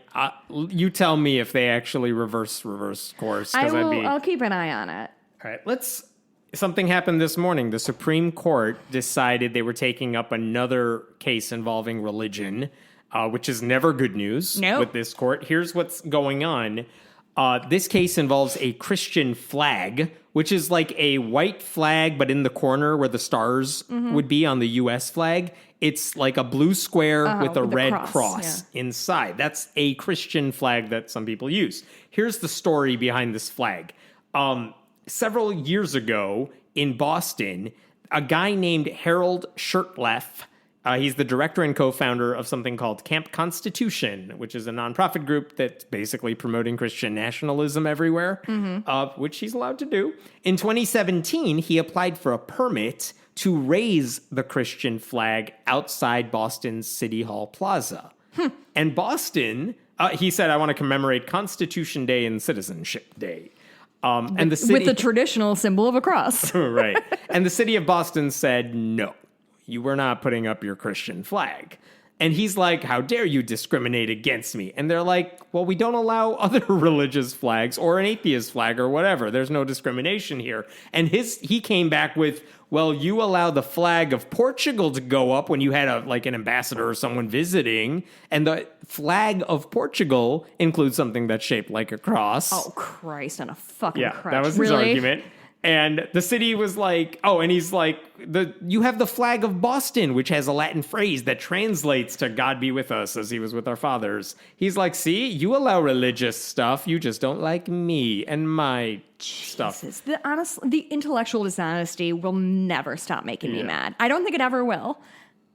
[SPEAKER 1] you tell me if they actually reverse course.
[SPEAKER 2] I'll keep an eye on it.
[SPEAKER 1] All right, something happened this morning. The Supreme Court decided they were taking up another case involving religion, which is never good news with this court. Here's what's going on. This case involves a Christian flag, which is like a white flag, but in the corner where the stars would be on the U.S. flag. It's like a blue square with a red cross inside. That's a Christian flag that some people use. Here's the story behind this flag. Several years ago in Boston, a guy named Harold Shurtleff, he's the director and co-founder of something called Camp Constitution, which is a nonprofit group that's basically promoting Christian nationalism everywhere, which he's allowed to do. In 2017, he applied for a permit to raise the Christian flag outside Boston's City Hall Plaza. And Boston, he said, I want to commemorate Constitution Day and Citizenship Day. And the city,
[SPEAKER 2] with the traditional symbol of a cross.
[SPEAKER 1] Right. And the city of Boston said, no, you were not putting up your Christian flag. And he's like, how dare you discriminate against me? And they're like, well, we don't allow other religious flags or an atheist flag or whatever. There's no discrimination here. And he came back with, well, you allow the flag of Portugal to go up when you had an ambassador or someone visiting. And the flag of Portugal includes something that's shaped like a cross.
[SPEAKER 2] Oh, Christ, on a fucking cross.
[SPEAKER 1] That was his argument. And the city was like, and he's like, you have the flag of Boston, which has a Latin phrase that translates to God be with us as he was with our fathers. He's like, see, you allow religious stuff. You just don't like me and my stuff.
[SPEAKER 2] The intellectual dishonesty will never stop making me mad. I don't think it ever will.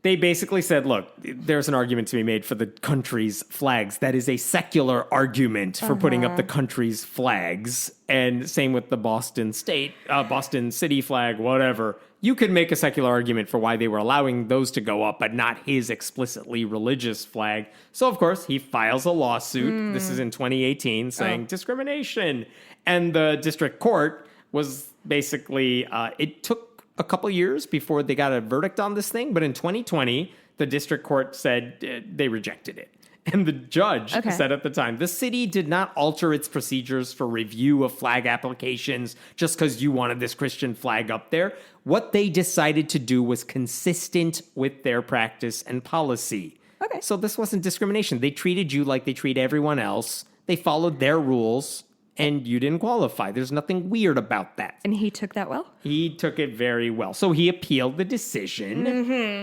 [SPEAKER 1] They basically said, look, there's an argument to be made for the country's flags. That is a secular argument for putting up the country's flags. And same with the Boston City flag, whatever. You could make a secular argument for why they were allowing those to go up, but not his explicitly religious flag. So, of course, he files a lawsuit. This is in 2018 saying discrimination. And the district court was basically, it took a couple years before they got a verdict on this thing. But in 2020, the district court said they rejected it. And the judge said at the time, the city did not alter its procedures for review of flag applications just because you wanted this Christian flag up there. What they decided to do was consistent with their practice and policy.
[SPEAKER 2] Okay.
[SPEAKER 1] So this wasn't discrimination. They treated you like they treat everyone else. They followed their rules. And you didn't qualify. There's nothing weird about that.
[SPEAKER 2] And he took that well?
[SPEAKER 1] He took it very well. So he appealed the decision.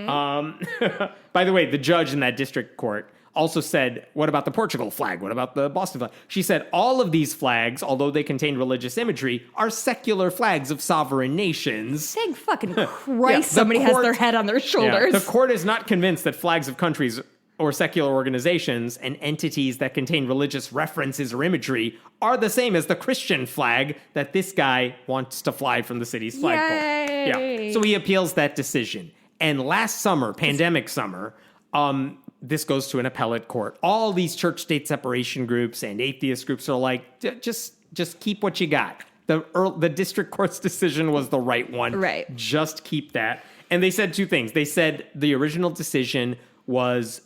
[SPEAKER 1] By the way, the judge in that district court also said, what about the Portugal flag? What about the Boston flag? She said, all of these flags, although they contain religious imagery, are secular flags of sovereign nations.
[SPEAKER 2] Thank fucking Christ somebody has their head on their shoulders.
[SPEAKER 1] The court is not convinced that flags of countries or secular organizations and entities that contain religious references or imagery are the same as the Christian flag that this guy wants to fly from the city's flagpole.
[SPEAKER 2] Yay!
[SPEAKER 1] Yeah. So he appeals that decision. And last summer, pandemic summer, this goes to an appellate court. All these church-state separation groups and atheist groups are like, just keep what you got. The district court's decision was the right one.
[SPEAKER 2] Right.
[SPEAKER 1] Just keep that. And they said two things. They said the original decision was...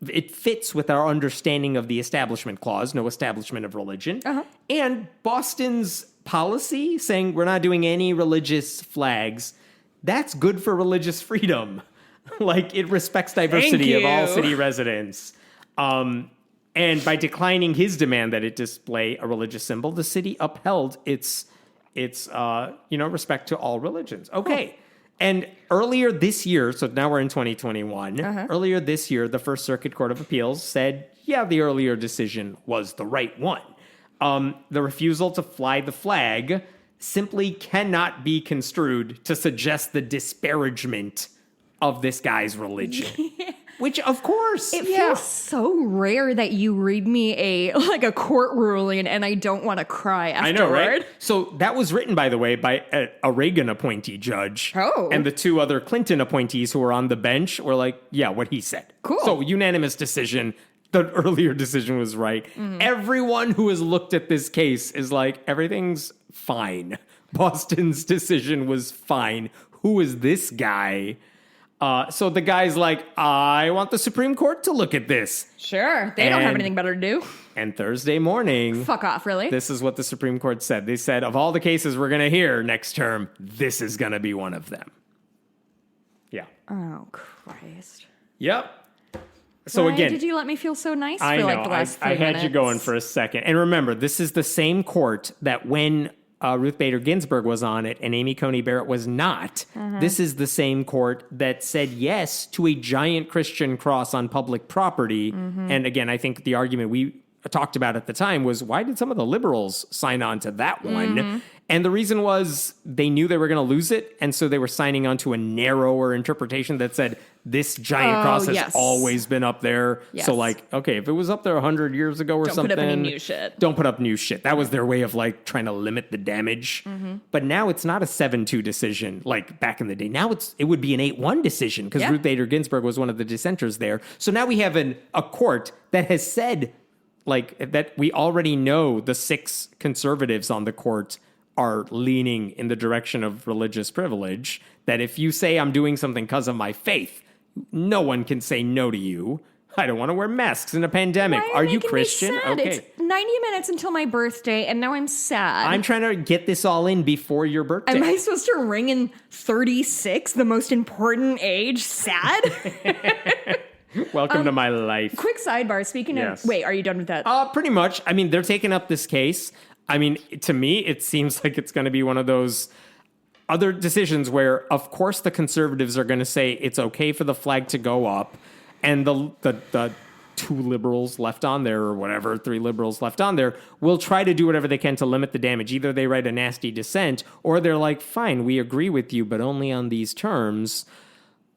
[SPEAKER 1] it fits with our understanding of the Establishment Clause, no establishment of religion. And Boston's policy saying we're not doing any religious flags, that's good for religious freedom. Like, it respects diversity of all city residents. And by declining his demand that it display a religious symbol, the city upheld its respect to all religions. Okay. And earlier this year, so now we're in 2021, earlier this year, the First Circuit Court of Appeals said, yeah, the earlier decision was the right one. The refusal to fly the flag simply cannot be construed to suggest the disparagement of this guy's religion. Which, of course,
[SPEAKER 2] it feels so rare that you read me a court ruling and I don't want to cry afterward.
[SPEAKER 1] I know, right? So that was written, by the way, by a Reagan appointee judge.
[SPEAKER 2] Oh.
[SPEAKER 1] And the two other Clinton appointees who were on the bench were like, yeah, what he said.
[SPEAKER 2] Cool.
[SPEAKER 1] So unanimous decision. The earlier decision was right. Everyone who has looked at this case is like, everything's fine. Boston's decision was fine. Who is this guy? So the guy's like, I want the Supreme Court to look at this.
[SPEAKER 2] Sure. They don't have anything better to do.
[SPEAKER 1] And Thursday morning...
[SPEAKER 2] Fuck off, really?
[SPEAKER 1] This is what the Supreme Court said. They said, of all the cases we're going to hear next term, this is going to be one of them. Yeah.
[SPEAKER 2] Oh, Christ.
[SPEAKER 1] Yep. So
[SPEAKER 2] Why
[SPEAKER 1] again...
[SPEAKER 2] did you let me feel so nice
[SPEAKER 1] I
[SPEAKER 2] for
[SPEAKER 1] know,
[SPEAKER 2] like the last 3 minutes?
[SPEAKER 1] I had you going for a second. And remember, this is the same court that when... Ruth Bader Ginsburg was on it and Amy Coney Barrett was not. This is the same court that said yes to a giant Christian cross on public property. And again, I think the argument we talked about at the time was, why did some of the liberals sign on to that one? And the reason was they knew they were going to lose it. And so they were signing on to a narrower interpretation that said this giant cross has always been up there.
[SPEAKER 2] Yes.
[SPEAKER 1] So like, okay, if it was up there 100 years ago or something.
[SPEAKER 2] Don't put up any new shit.
[SPEAKER 1] Don't put up new shit. That was their way of like trying to limit the damage. But now it's not a 7-2 decision like back in the day. Now it would be an 8-1 decision because Ruth Bader Ginsburg was one of the dissenters there. So now we have a court that has said like that we already know the 6 conservatives on the court are leaning in the direction of religious privilege, that if you say I'm doing something because of my faith, no one can say no to you. I don't want to wear masks in a pandemic.
[SPEAKER 2] Are you
[SPEAKER 1] Christian?
[SPEAKER 2] Me sad?
[SPEAKER 1] Okay.
[SPEAKER 2] It's 90 minutes until my birthday, and now I'm sad.
[SPEAKER 1] I'm trying to get this all in before your birthday.
[SPEAKER 2] Am I supposed to ring in 36, the most important age, sad?
[SPEAKER 1] Welcome to my life.
[SPEAKER 2] Quick sidebar. Speaking of... Wait, are you done with that?
[SPEAKER 1] Pretty much. I mean, they're taking up this case. I mean, to me, it seems like it's going to be one of those other decisions where, of course, the conservatives are going to say it's okay for the flag to go up, and the 2 liberals left on there, or whatever, 3 liberals left on there, will try to do whatever they can to limit the damage. Either they write a nasty dissent, or they're like, fine, we agree with you, but only on these terms.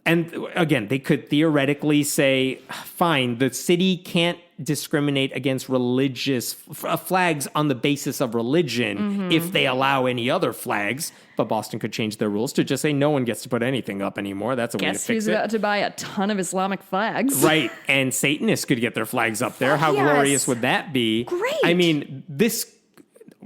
[SPEAKER 1] And again, they could theoretically say, fine, the city can't discriminate against religious flags on the basis of religion if they allow any other flags. But Boston could change their rules to just say no one gets to put anything up anymore. That's a way to fix it.
[SPEAKER 2] Guess who's about to buy a ton of Islamic flags?
[SPEAKER 1] Right. And Satanists could get their flags up there. How glorious would that be?
[SPEAKER 2] Great.
[SPEAKER 1] I mean,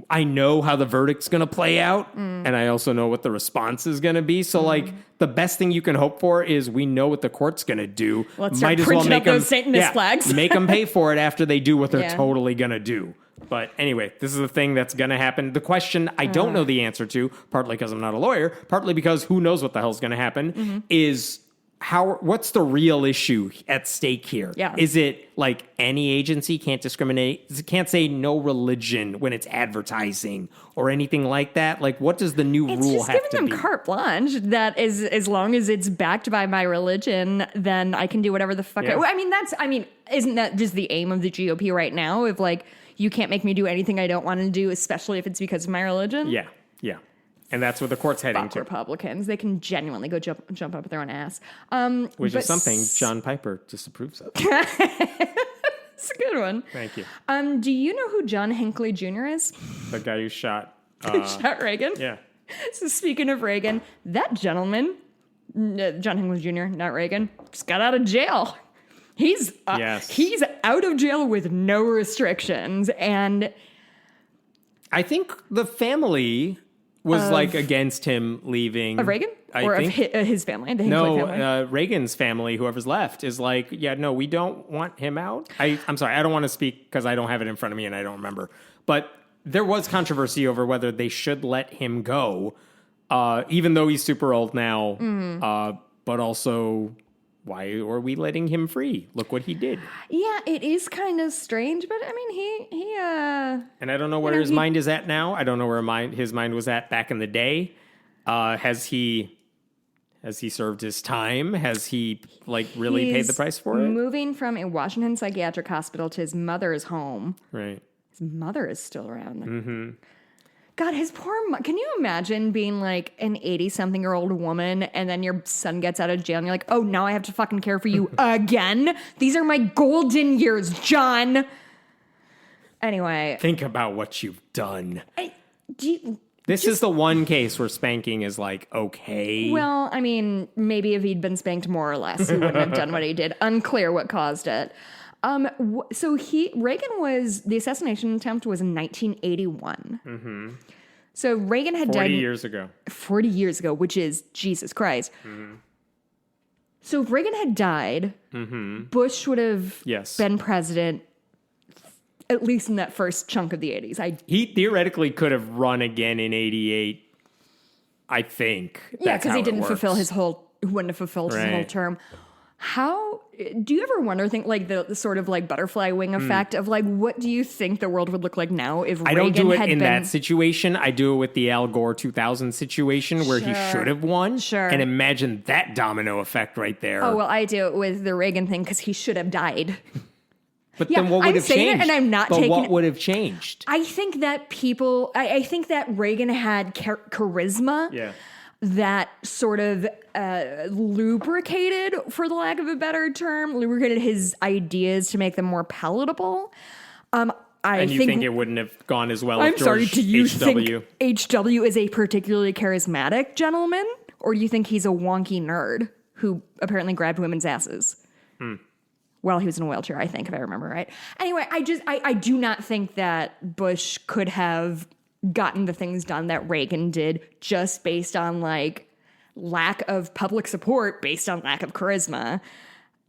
[SPEAKER 1] I know how the verdict's going to play out, and I also know what the response is going to be. So, like, the best thing you can hope for is we know what the court's going to do.
[SPEAKER 2] Let's start printing up those Satanist flags.
[SPEAKER 1] Make them pay for it after they do what they're totally going to do. But anyway, this is the thing that's going to happen. The question I don't know the answer to, partly because I'm not a lawyer, partly because who knows what the hell's going to happen, is what's the real issue at stake here?
[SPEAKER 2] Yeah.
[SPEAKER 1] Is it like any agency can't discriminate, can't say no religion when it's advertising or anything like that? Like, what does the new rule have to be?
[SPEAKER 2] It's just giving them carte blanche that is, as long as it's backed by my religion, then I can do whatever the fuck isn't that just the aim of the GOP right now? If like, you can't make me do anything I don't want to do, especially if it's because of my religion?
[SPEAKER 1] Yeah. And that's where the court's heading to.
[SPEAKER 2] Republicans. They can genuinely go jump up their own ass.
[SPEAKER 1] Which is something John Piper disapproves of.
[SPEAKER 2] It's a good one.
[SPEAKER 1] Thank you.
[SPEAKER 2] Do you know who John Hinckley Jr. is?
[SPEAKER 1] The guy who shot...
[SPEAKER 2] shot Reagan?
[SPEAKER 1] Yeah.
[SPEAKER 2] So speaking of Reagan, that gentleman, John Hinckley Jr., not Reagan, just got out of jail. He's out of jail with no restrictions. And
[SPEAKER 1] I think the family... was like against him leaving.
[SPEAKER 2] Of Reagan? Or of his family? The Hinckley family?
[SPEAKER 1] Reagan's family, whoever's left, is like, yeah, no, we don't want him out. I'm sorry, I don't want to speak because I don't have it in front of me and I don't remember. But there was controversy over whether they should let him go, even though he's super old now. But also, why are we letting him free? Look what he did. Yeah,
[SPEAKER 2] it is kind of strange, but I mean, he
[SPEAKER 1] and I don't know where his mind is at now. I don't know where his mind was at back in the day. Has he served his time? Has he really paid the price for it?
[SPEAKER 2] Moving from a Washington psychiatric hospital to his mother's home.
[SPEAKER 1] Right.
[SPEAKER 2] His mother is still around. God, his poor mom. Can you imagine being like an 80-something-year-old woman and then your son gets out of jail and you're like, oh, now I have to fucking care for you again? These are my golden years, John. Anyway.
[SPEAKER 1] Think about what you've done. This is the one case where spanking is like, okay.
[SPEAKER 2] Well, I mean, maybe if he'd been spanked more or less, he wouldn't have done what he did. Unclear what caused it. So the assassination attempt was in 1981. So Reagan had died 40 years ago, which is Jesus Christ. So if Reagan had died, Bush would have been president, at least in that first chunk of the 80s.
[SPEAKER 1] He theoretically could have run again in 88, I think.
[SPEAKER 2] Yeah, because he wouldn't have fulfilled his whole term. How do you ever wonder, think like the sort of like butterfly wing effect of like, what do you think the world would look like now if Reagan had been... I don't do it in
[SPEAKER 1] that situation. I do it with the Al Gore 2000 situation where he should have won.
[SPEAKER 2] Sure.
[SPEAKER 1] And imagine that domino effect right there.
[SPEAKER 2] Oh, well, I do it with the Reagan thing because he should have died.
[SPEAKER 1] But then what would have changed?
[SPEAKER 2] And I'm not taking
[SPEAKER 1] what would have changed?
[SPEAKER 2] I think that I think that Reagan had charisma.
[SPEAKER 1] Yeah.
[SPEAKER 2] That sort of lubricated, for the lack of a better term, his ideas to make them more palatable.
[SPEAKER 1] You think it wouldn't have gone as well
[SPEAKER 2] I'm
[SPEAKER 1] if George
[SPEAKER 2] sorry, do you
[SPEAKER 1] H.W.
[SPEAKER 2] think H.W. is a particularly charismatic gentleman? Or do you think he's a wonky nerd who apparently grabbed women's asses? Well, he was in a wheelchair, I think, if I remember right. Anyway, I do not think that Bush could have gotten the things done that Reagan did just based on like lack of public support, based on lack of charisma.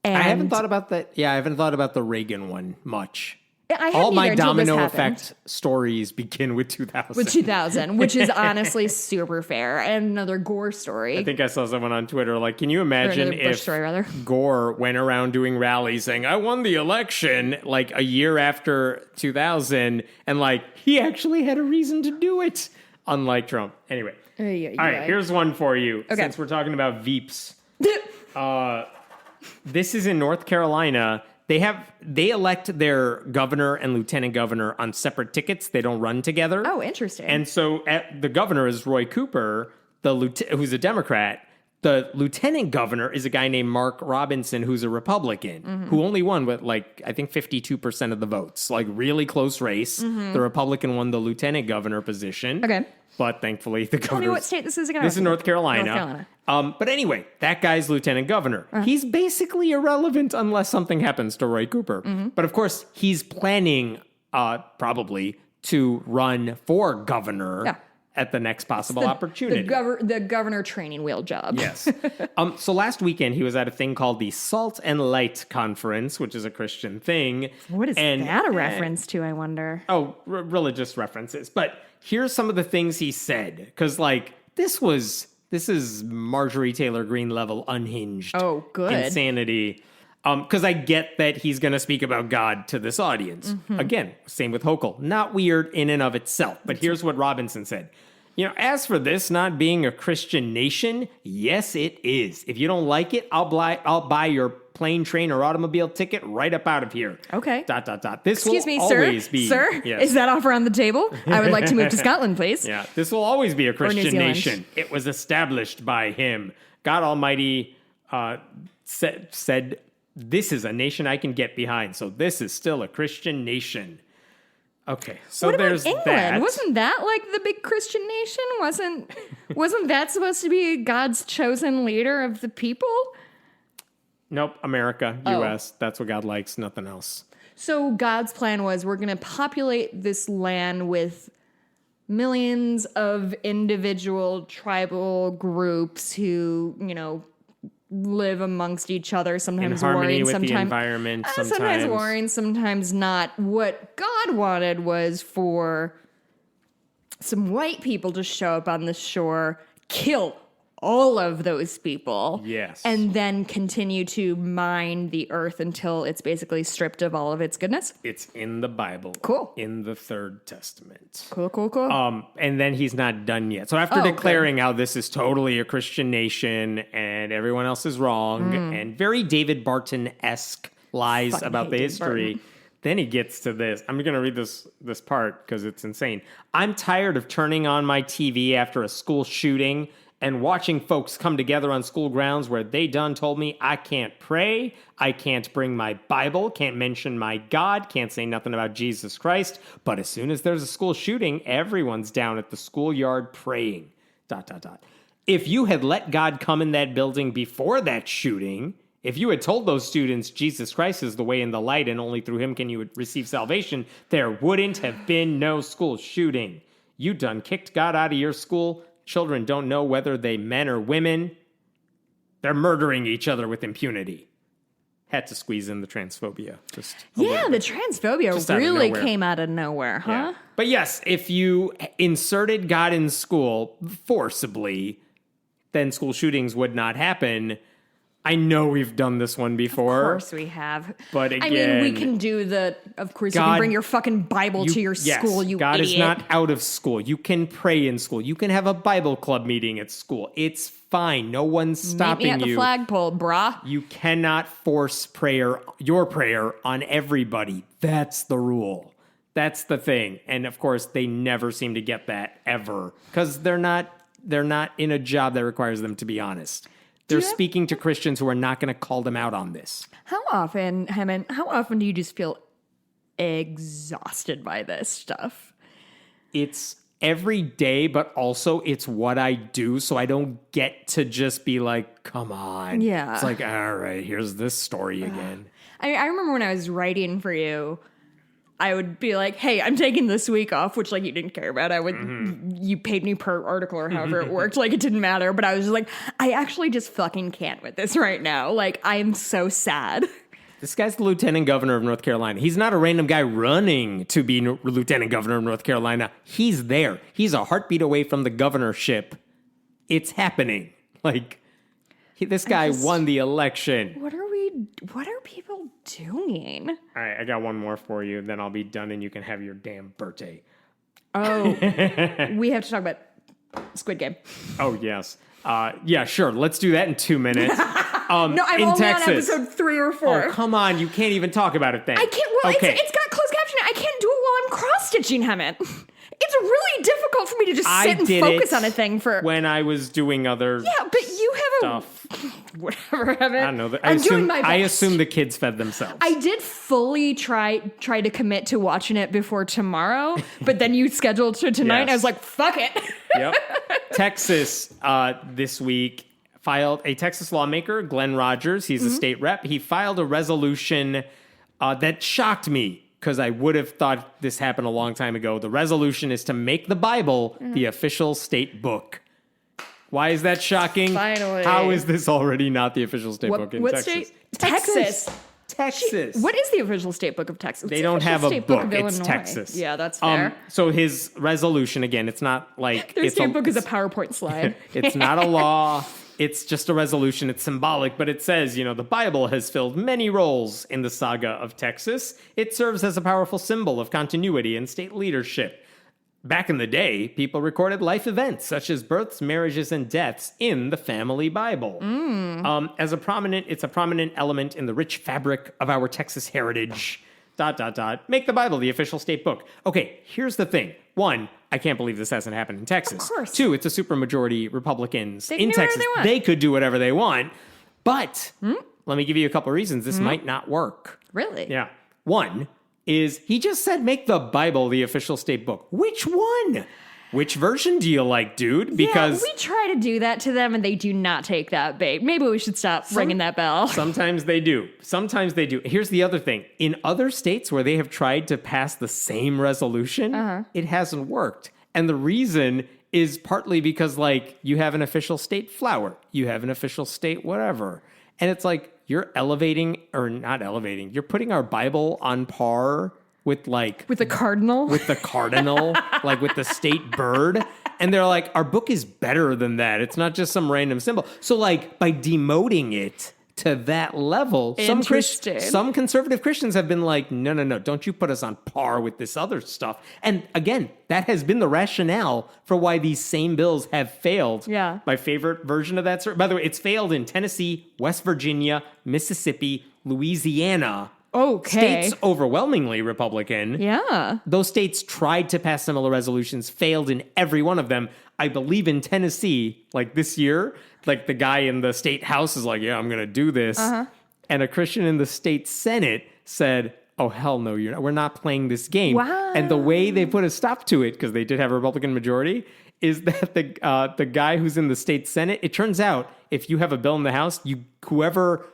[SPEAKER 2] And
[SPEAKER 1] I haven't thought about that. Yeah, I haven't thought about the Reagan one much. All my domino effect stories begin with 2000.
[SPEAKER 2] With 2000, which is honestly super fair. And another Gore story.
[SPEAKER 1] I think I saw someone on Twitter like, can you imagine if Gore went around doing rallies saying, I won the election like a year after 2000, and like he actually had a reason to do it, unlike Trump. Anyway. All right, here's one for you. Okay. Since we're talking about Veeps. This is in North Carolina. They elect their governor and lieutenant governor on separate tickets. They don't run together.
[SPEAKER 2] Oh, interesting.
[SPEAKER 1] And so the governor is Roy Cooper, who's a Democrat. The lieutenant governor is a guy named Mark Robinson, who's a Republican, who only won with I think 52% of the votes. Like really close race. The Republican won the lieutenant governor position.
[SPEAKER 2] Okay.
[SPEAKER 1] But thankfully, the governor.
[SPEAKER 2] Tell me what state this is again.
[SPEAKER 1] This is North Carolina. But anyway, that guy's lieutenant governor. He's basically irrelevant unless something happens to Roy Cooper. But of course, he's planning probably to run for governor at the next possible opportunity.
[SPEAKER 2] The governor training wheel job.
[SPEAKER 1] Yes. So last weekend, he was at a thing called the Salt and Light Conference, which is a Christian thing.
[SPEAKER 2] What is that a reference to, I wonder?
[SPEAKER 1] Oh, religious references. But here's some of the things he said. Because, this is Marjorie Taylor Greene level unhinged.
[SPEAKER 2] Oh, good.
[SPEAKER 1] Insanity. Because I get that he's going to speak about God to this audience. Again, same with Hochul. Not weird in and of itself. But here's what Robinson said. As for this not being a Christian nation, yes, it is. If you don't like it, I'll buy your plane, train, or automobile ticket right up out of here.
[SPEAKER 2] Okay. ...
[SPEAKER 1] This
[SPEAKER 2] Excuse
[SPEAKER 1] will
[SPEAKER 2] me,
[SPEAKER 1] always be...
[SPEAKER 2] Sir?
[SPEAKER 1] Yes.
[SPEAKER 2] Is that offer on the table? I would like to move to Scotland, please.
[SPEAKER 1] Yeah, this will always be a Christian nation. It was established by him. God Almighty said, this is a nation I can get behind, so this is still a Christian nation. Okay, so
[SPEAKER 2] what
[SPEAKER 1] there's
[SPEAKER 2] about England?
[SPEAKER 1] that.
[SPEAKER 2] Wasn't that like the big Christian nation? Wasn't that supposed to be God's chosen leader of the people?
[SPEAKER 1] Nope, America, U.S. That's what God likes, nothing else.
[SPEAKER 2] So God's plan was we're going to populate this land with millions of individual tribal groups who, live amongst each other, sometimes
[SPEAKER 1] in harmony
[SPEAKER 2] warring,
[SPEAKER 1] with
[SPEAKER 2] sometimes
[SPEAKER 1] the environment,
[SPEAKER 2] sometimes warring, sometimes not. What God wanted was for some white people to show up on the shore, kill all of those people.
[SPEAKER 1] Yes.
[SPEAKER 2] And then continue to mine the earth until it's basically stripped of all of its goodness.
[SPEAKER 1] It's in the Bible.
[SPEAKER 2] Cool.
[SPEAKER 1] In the Third Testament.
[SPEAKER 2] Cool.
[SPEAKER 1] And then he's not done yet. So after declaring how this is totally a Christian nation and everyone else is wrong and very David Barton-esque lies about the history, then he gets to this. I'm going to read this part because it's insane. I'm tired of turning on my TV after a school shooting and watching folks come together on school grounds where they done told me I can't pray, I can't bring my Bible, can't mention my God, can't say nothing about Jesus Christ. But as soon as there's a school shooting, everyone's down at the schoolyard praying. ... If you had let God come in that building before that shooting, if you had told those students Jesus Christ is the way and the light and only through him can you receive salvation, there wouldn't have been no school shooting. You done kicked God out of your school. Children don't know whether they men or women. They're murdering each other with impunity. Had to squeeze in the transphobia.
[SPEAKER 2] The transphobia really came out of nowhere, huh?
[SPEAKER 1] Yeah. But yes, if you inserted God in school forcibly, then school shootings would not happen. I know we've done this one before.
[SPEAKER 2] Of course we have.
[SPEAKER 1] But again,
[SPEAKER 2] we can do of course God, you can bring your fucking Bible to your school, you
[SPEAKER 1] God
[SPEAKER 2] idiot.
[SPEAKER 1] is not out of school. You can pray in school. You can have a Bible club meeting at school. It's fine. No one's stopping you.
[SPEAKER 2] Meet me at the flagpole, brah.
[SPEAKER 1] You cannot force your prayer on everybody. That's the rule. That's the thing. And of course, they never seem to get that ever because they're not in a job that requires them to be honest. They're speaking to Christians who are not going to call them out on this.
[SPEAKER 2] How often do you just feel exhausted by this stuff?
[SPEAKER 1] It's every day, but also it's what I do, so I don't get to just be like, come on.
[SPEAKER 2] Yeah.
[SPEAKER 1] It's like, all right, here's this story again.
[SPEAKER 2] I remember when I was writing for you, I would be like, hey, I'm taking this week off, which you didn't care about. You paid me per article or however it worked. It didn't matter. But I was just like, I actually just fucking can't with this right now. I am so sad.
[SPEAKER 1] This guy's the lieutenant governor of North Carolina. He's not a random guy running to be lieutenant governor of North Carolina. He's there. He's a heartbeat away from the governorship. It's happening. Like, this guy won the election.
[SPEAKER 2] What are people doing?
[SPEAKER 1] All right, I got one more for you. Then I'll be done and you can have your damn birthday.
[SPEAKER 2] Oh, we have to talk about Squid Game.
[SPEAKER 1] Oh, yes. Yeah, sure. Let's do that in 2 minutes.
[SPEAKER 2] No, I'm
[SPEAKER 1] in
[SPEAKER 2] only
[SPEAKER 1] Texas.
[SPEAKER 2] on episode 3 or 4.
[SPEAKER 1] Oh, come on. You can't even talk about it then.
[SPEAKER 2] I can't. Well,
[SPEAKER 1] okay.
[SPEAKER 2] it's got closed captioning. I can't do it while I'm cross-stitching him. It's really difficult for me to just sit and focus on a thing for...
[SPEAKER 1] when I was doing other
[SPEAKER 2] Yeah, but you have
[SPEAKER 1] stuff.
[SPEAKER 2] Whatever, Evan.
[SPEAKER 1] I don't know.
[SPEAKER 2] I'm doing my best.
[SPEAKER 1] I assume the kids fed themselves.
[SPEAKER 2] I did fully try to commit to watching it before tomorrow, but then you scheduled to tonight, and I was like, fuck it.
[SPEAKER 1] Yep. Texas this week filed a Texas lawmaker, Glenn Rogers. He's a state rep. He filed a resolution that shocked me because I would have thought this happened a long time ago. The resolution is to make the Bible the official state book. Why is that shocking?
[SPEAKER 2] Finally.
[SPEAKER 1] How is this already not the official state book in Texas?
[SPEAKER 2] State? Texas.
[SPEAKER 1] Texas.
[SPEAKER 2] What is the official state book of Texas?
[SPEAKER 1] They don't have a book. It's Texas.
[SPEAKER 2] Yeah, that's fair.
[SPEAKER 1] So his resolution, again, it's not like...
[SPEAKER 2] Their state book is a PowerPoint slide.
[SPEAKER 1] It's not a law. It's just a resolution. It's symbolic, but it says, the Bible has filled many roles in the saga of Texas. It serves as a powerful symbol of continuity and state leadership. Back in the day, people recorded life events such as births, marriages, and deaths in the family Bible. It's a prominent element in the rich fabric of our Texas heritage. ... Make the Bible the official state book. Okay, here's the thing. 1, I can't believe this hasn't happened in Texas.
[SPEAKER 2] Of course.
[SPEAKER 1] 2, it's a supermajority Republicans in
[SPEAKER 2] do
[SPEAKER 1] Texas.
[SPEAKER 2] whatever they want.
[SPEAKER 1] They could do whatever they want. But let me give you a couple reasons this might not work.
[SPEAKER 2] Really?
[SPEAKER 1] Yeah. 1 is he just said make the Bible the official state book. Which one? Which version do you like, dude? Because
[SPEAKER 2] we try to do that to them and they do not take that bait. Maybe we should stop ringing that bell.
[SPEAKER 1] Sometimes they do. Here's the other thing. In other states where they have tried to pass the same resolution, it hasn't worked. And the reason is partly because, you have an official state flower. You have an official state whatever. And it's like, you're elevating, or not elevating, you're putting our Bible on par with
[SPEAKER 2] with the cardinal?
[SPEAKER 1] With the cardinal, with the state bird. And they're like, our book is better than that. It's not just some random symbol. So by demoting it to that level, some conservative Christians have been like, no, don't you put us on par with this other stuff. And again, that has been the rationale for why these same bills have failed.
[SPEAKER 2] Yeah.
[SPEAKER 1] My favorite version of that, by the way, it's failed in Tennessee, West Virginia, Mississippi, Louisiana.
[SPEAKER 2] Okay.
[SPEAKER 1] States overwhelmingly Republican.
[SPEAKER 2] Yeah.
[SPEAKER 1] Those states tried to pass similar resolutions, failed in every one of them. I believe in Tennessee, this year, the guy in the state house is like, yeah, I'm going to do this. And a Christian in the state Senate said, oh, hell no, we're not playing this game.
[SPEAKER 2] Wow.
[SPEAKER 1] And the way they put a stop to it, because they did have a Republican majority, is that the guy who's in the state Senate, it turns out if you have a bill in the House, whoever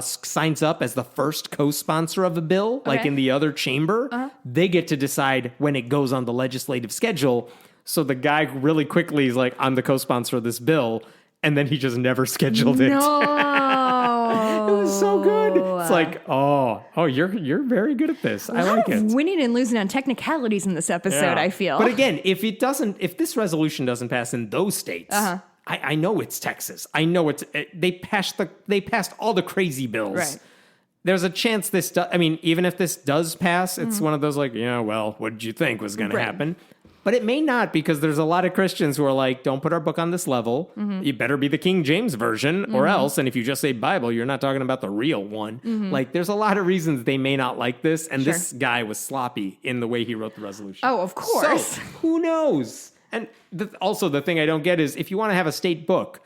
[SPEAKER 1] signs up as the first co-sponsor of a bill, in the other chamber, they get to decide when it goes on the legislative schedule. So the guy really quickly is like, I'm the co-sponsor of this bill. And then he just never scheduled it.
[SPEAKER 2] No.
[SPEAKER 1] It was so good. It's like, oh, you're very good at this. I like it.
[SPEAKER 2] Winning and losing on technicalities in this episode, I feel.
[SPEAKER 1] But again, if this resolution doesn't pass in those states, I know it's Texas. I know they passed all the crazy bills.
[SPEAKER 2] Right.
[SPEAKER 1] There's a chance even if this does pass, it's one of those what did you think was going to happen? But it may not, because there's a lot of Christians who are like, don't put our book on this level. You better be the King James Version or else. And if you just say Bible, you're not talking about the real one. There's a lot of reasons they may not like this. And this guy was sloppy in the way he wrote the resolution.
[SPEAKER 2] Oh, of course.
[SPEAKER 1] So, who knows? And also the thing I don't get is if you want to have a state book,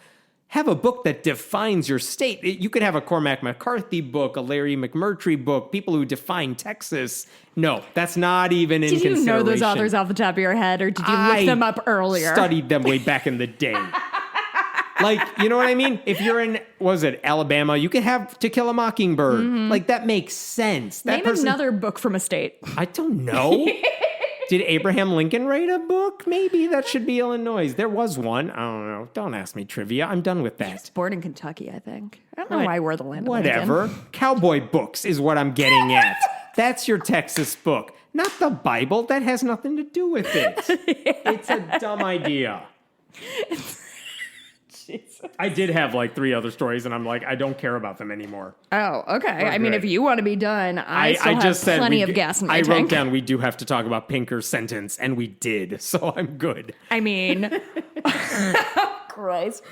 [SPEAKER 1] have a book that defines your state. You could have a Cormac McCarthy book, a Larry McMurtry book, people who define Texas. No, that's not even in consideration.
[SPEAKER 2] Did you know those authors off the top of your head, or did you look them up earlier?
[SPEAKER 1] Studied them way back in the day. You know what I mean? If you're in, Alabama, you could have To Kill a Mockingbird. That makes sense.
[SPEAKER 2] Name another book from a state.
[SPEAKER 1] I don't know. Did Abraham Lincoln write a book? Maybe that should be Illinois. There was one. I don't know. Don't ask me trivia. I'm done with that.
[SPEAKER 2] Born in Kentucky, I think. I don't know why we're the land of
[SPEAKER 1] Whatever.
[SPEAKER 2] Lincoln.
[SPEAKER 1] Cowboy books is what I'm getting at. That's your Texas book, not the Bible. That has nothing to do with it. It's a dumb idea. I did have like 3 other stories, and I'm like, I don't care about them anymore.
[SPEAKER 2] Oh, okay.
[SPEAKER 1] We're
[SPEAKER 2] I mean,
[SPEAKER 1] good.
[SPEAKER 2] if you want to be done, I still have plenty of gas in my
[SPEAKER 1] I
[SPEAKER 2] tank.
[SPEAKER 1] wrote down we do have to talk about Pinker's sentence, and we did, so I'm good.
[SPEAKER 2] I mean, Christ.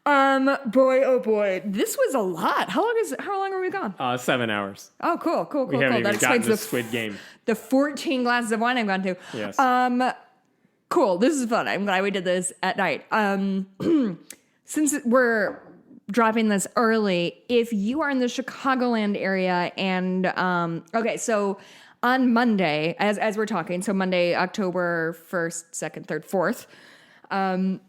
[SPEAKER 2] Boy, oh boy, this was a lot. How long are we gone?
[SPEAKER 1] 7 hours.
[SPEAKER 2] Oh, cool.
[SPEAKER 1] We haven't even
[SPEAKER 2] That
[SPEAKER 1] gotten
[SPEAKER 2] explains
[SPEAKER 1] to Squid Game.
[SPEAKER 2] the 14 glasses of wine I've gone to.
[SPEAKER 1] Yes.
[SPEAKER 2] Cool. This is fun. I'm glad we did this at night. Since we're dropping this early, if you are in the Chicagoland area and, okay, so on Monday, as we're talking, so Monday, October 1st, 2nd, 3rd, 4th,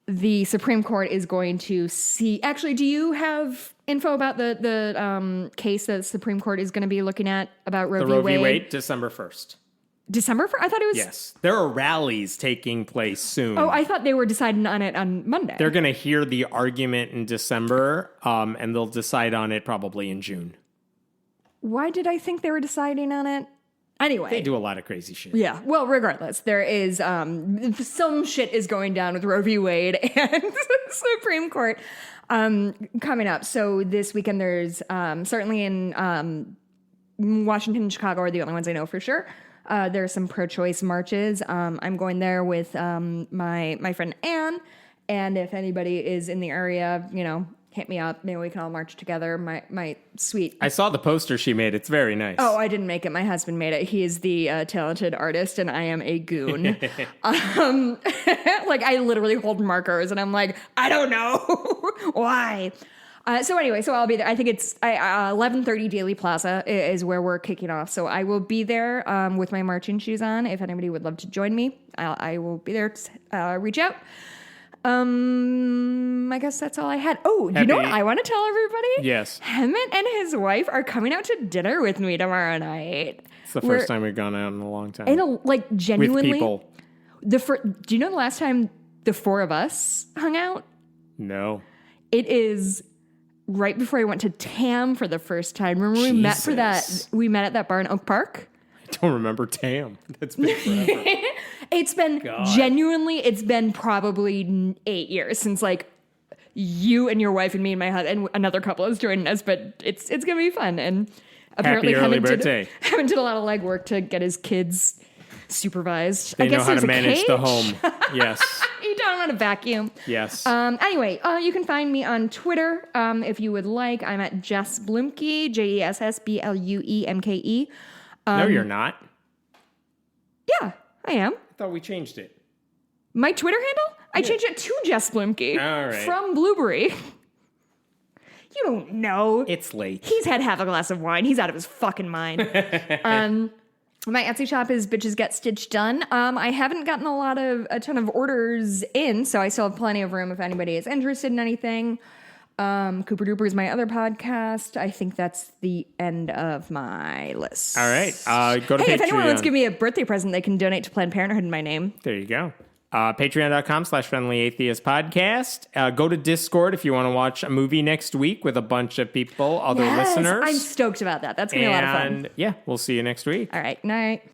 [SPEAKER 2] the Supreme Court is going to see, actually, do you have info about the case that the Supreme Court is going to be looking at about Roe v. Wade?
[SPEAKER 1] December 1st.
[SPEAKER 2] December 1st? I thought it was...
[SPEAKER 1] Yes. There are rallies taking place soon.
[SPEAKER 2] Oh, I thought they were deciding on it on Monday.
[SPEAKER 1] They're going to hear the argument in December, and they'll decide on it probably in June.
[SPEAKER 2] Why did I think they were deciding on it? Anyway.
[SPEAKER 1] They do a lot of crazy shit.
[SPEAKER 2] Yeah. Well, regardless, there is some shit is going down with Roe v. Wade and the Supreme Court coming up. So this weekend there's certainly in Washington and Chicago are the only ones I know for sure. There are some pro-choice marches. I'm going there with my friend Anne, and if anybody is in the area, hit me up. Maybe we can all march together. My sweet.
[SPEAKER 1] I saw the poster she made. It's very nice.
[SPEAKER 2] Oh, I didn't make it. My husband made it. He is the talented artist, and I am a goon. Like I literally hold markers, and I'm like, I don't know why. So anyway, so I'll be there. I think it's 11:30 Daily Plaza is where we're kicking off. So I will be there with my marching shoes on. If anybody would love to join me, I will be there. Reach out. I guess that's all I had. Oh, you know what I want to tell everybody?
[SPEAKER 1] Yes.
[SPEAKER 2] Hemant and his wife are coming out to dinner with me tomorrow night.
[SPEAKER 1] It's the first time we've gone out in a long time.
[SPEAKER 2] Genuinely.
[SPEAKER 1] With people.
[SPEAKER 2] Do you know the last time the 4 of us hung out?
[SPEAKER 1] No.
[SPEAKER 2] It is right before I went to TAM for the first time. Remember we met for that? We met at that bar in Oak Park.
[SPEAKER 1] I don't remember TAM. That's been forever.
[SPEAKER 2] It's been genuinely. It's been probably 8 years since you and your wife and me and my husband and another couple is joining us. But it's gonna be fun. And apparently,
[SPEAKER 1] Happy early birthday.
[SPEAKER 2] Hemant did a lot of legwork to get his kids supervised.
[SPEAKER 1] They
[SPEAKER 2] I guess
[SPEAKER 1] know how to manage
[SPEAKER 2] cage.
[SPEAKER 1] the home. Yes.
[SPEAKER 2] You don't want to vacuum.
[SPEAKER 1] Yes.
[SPEAKER 2] Anyway, you can find me on Twitter if you would like. I'm at Jess Blumke, JESSBLUEMKE.
[SPEAKER 1] No, you're not.
[SPEAKER 2] Yeah, I am.
[SPEAKER 1] I thought we changed it.
[SPEAKER 2] My Twitter handle? I changed it to Jess Blumke.
[SPEAKER 1] All right.
[SPEAKER 2] From Blueberry. You don't know.
[SPEAKER 1] It's late.
[SPEAKER 2] He's had half a glass of wine. He's out of his fucking mind. My Etsy shop is Bitches Get Stitched Done. I haven't gotten a ton of orders in, so I still have plenty of room if anybody is interested in anything. Cooper Duper is my other podcast. I think that's the end of my list.
[SPEAKER 1] All right. Go to Patreon.
[SPEAKER 2] If anyone wants to give me a birthday present, they can donate to Planned Parenthood in my name.
[SPEAKER 1] There you go. Patreon.com/friendlyatheistpodcast. Go to Discord if you want to watch a movie next week with a bunch of people, other listeners.
[SPEAKER 2] I'm stoked about that. That's going to be a lot of fun.
[SPEAKER 1] And yeah, we'll see you next week.
[SPEAKER 2] All right. Night.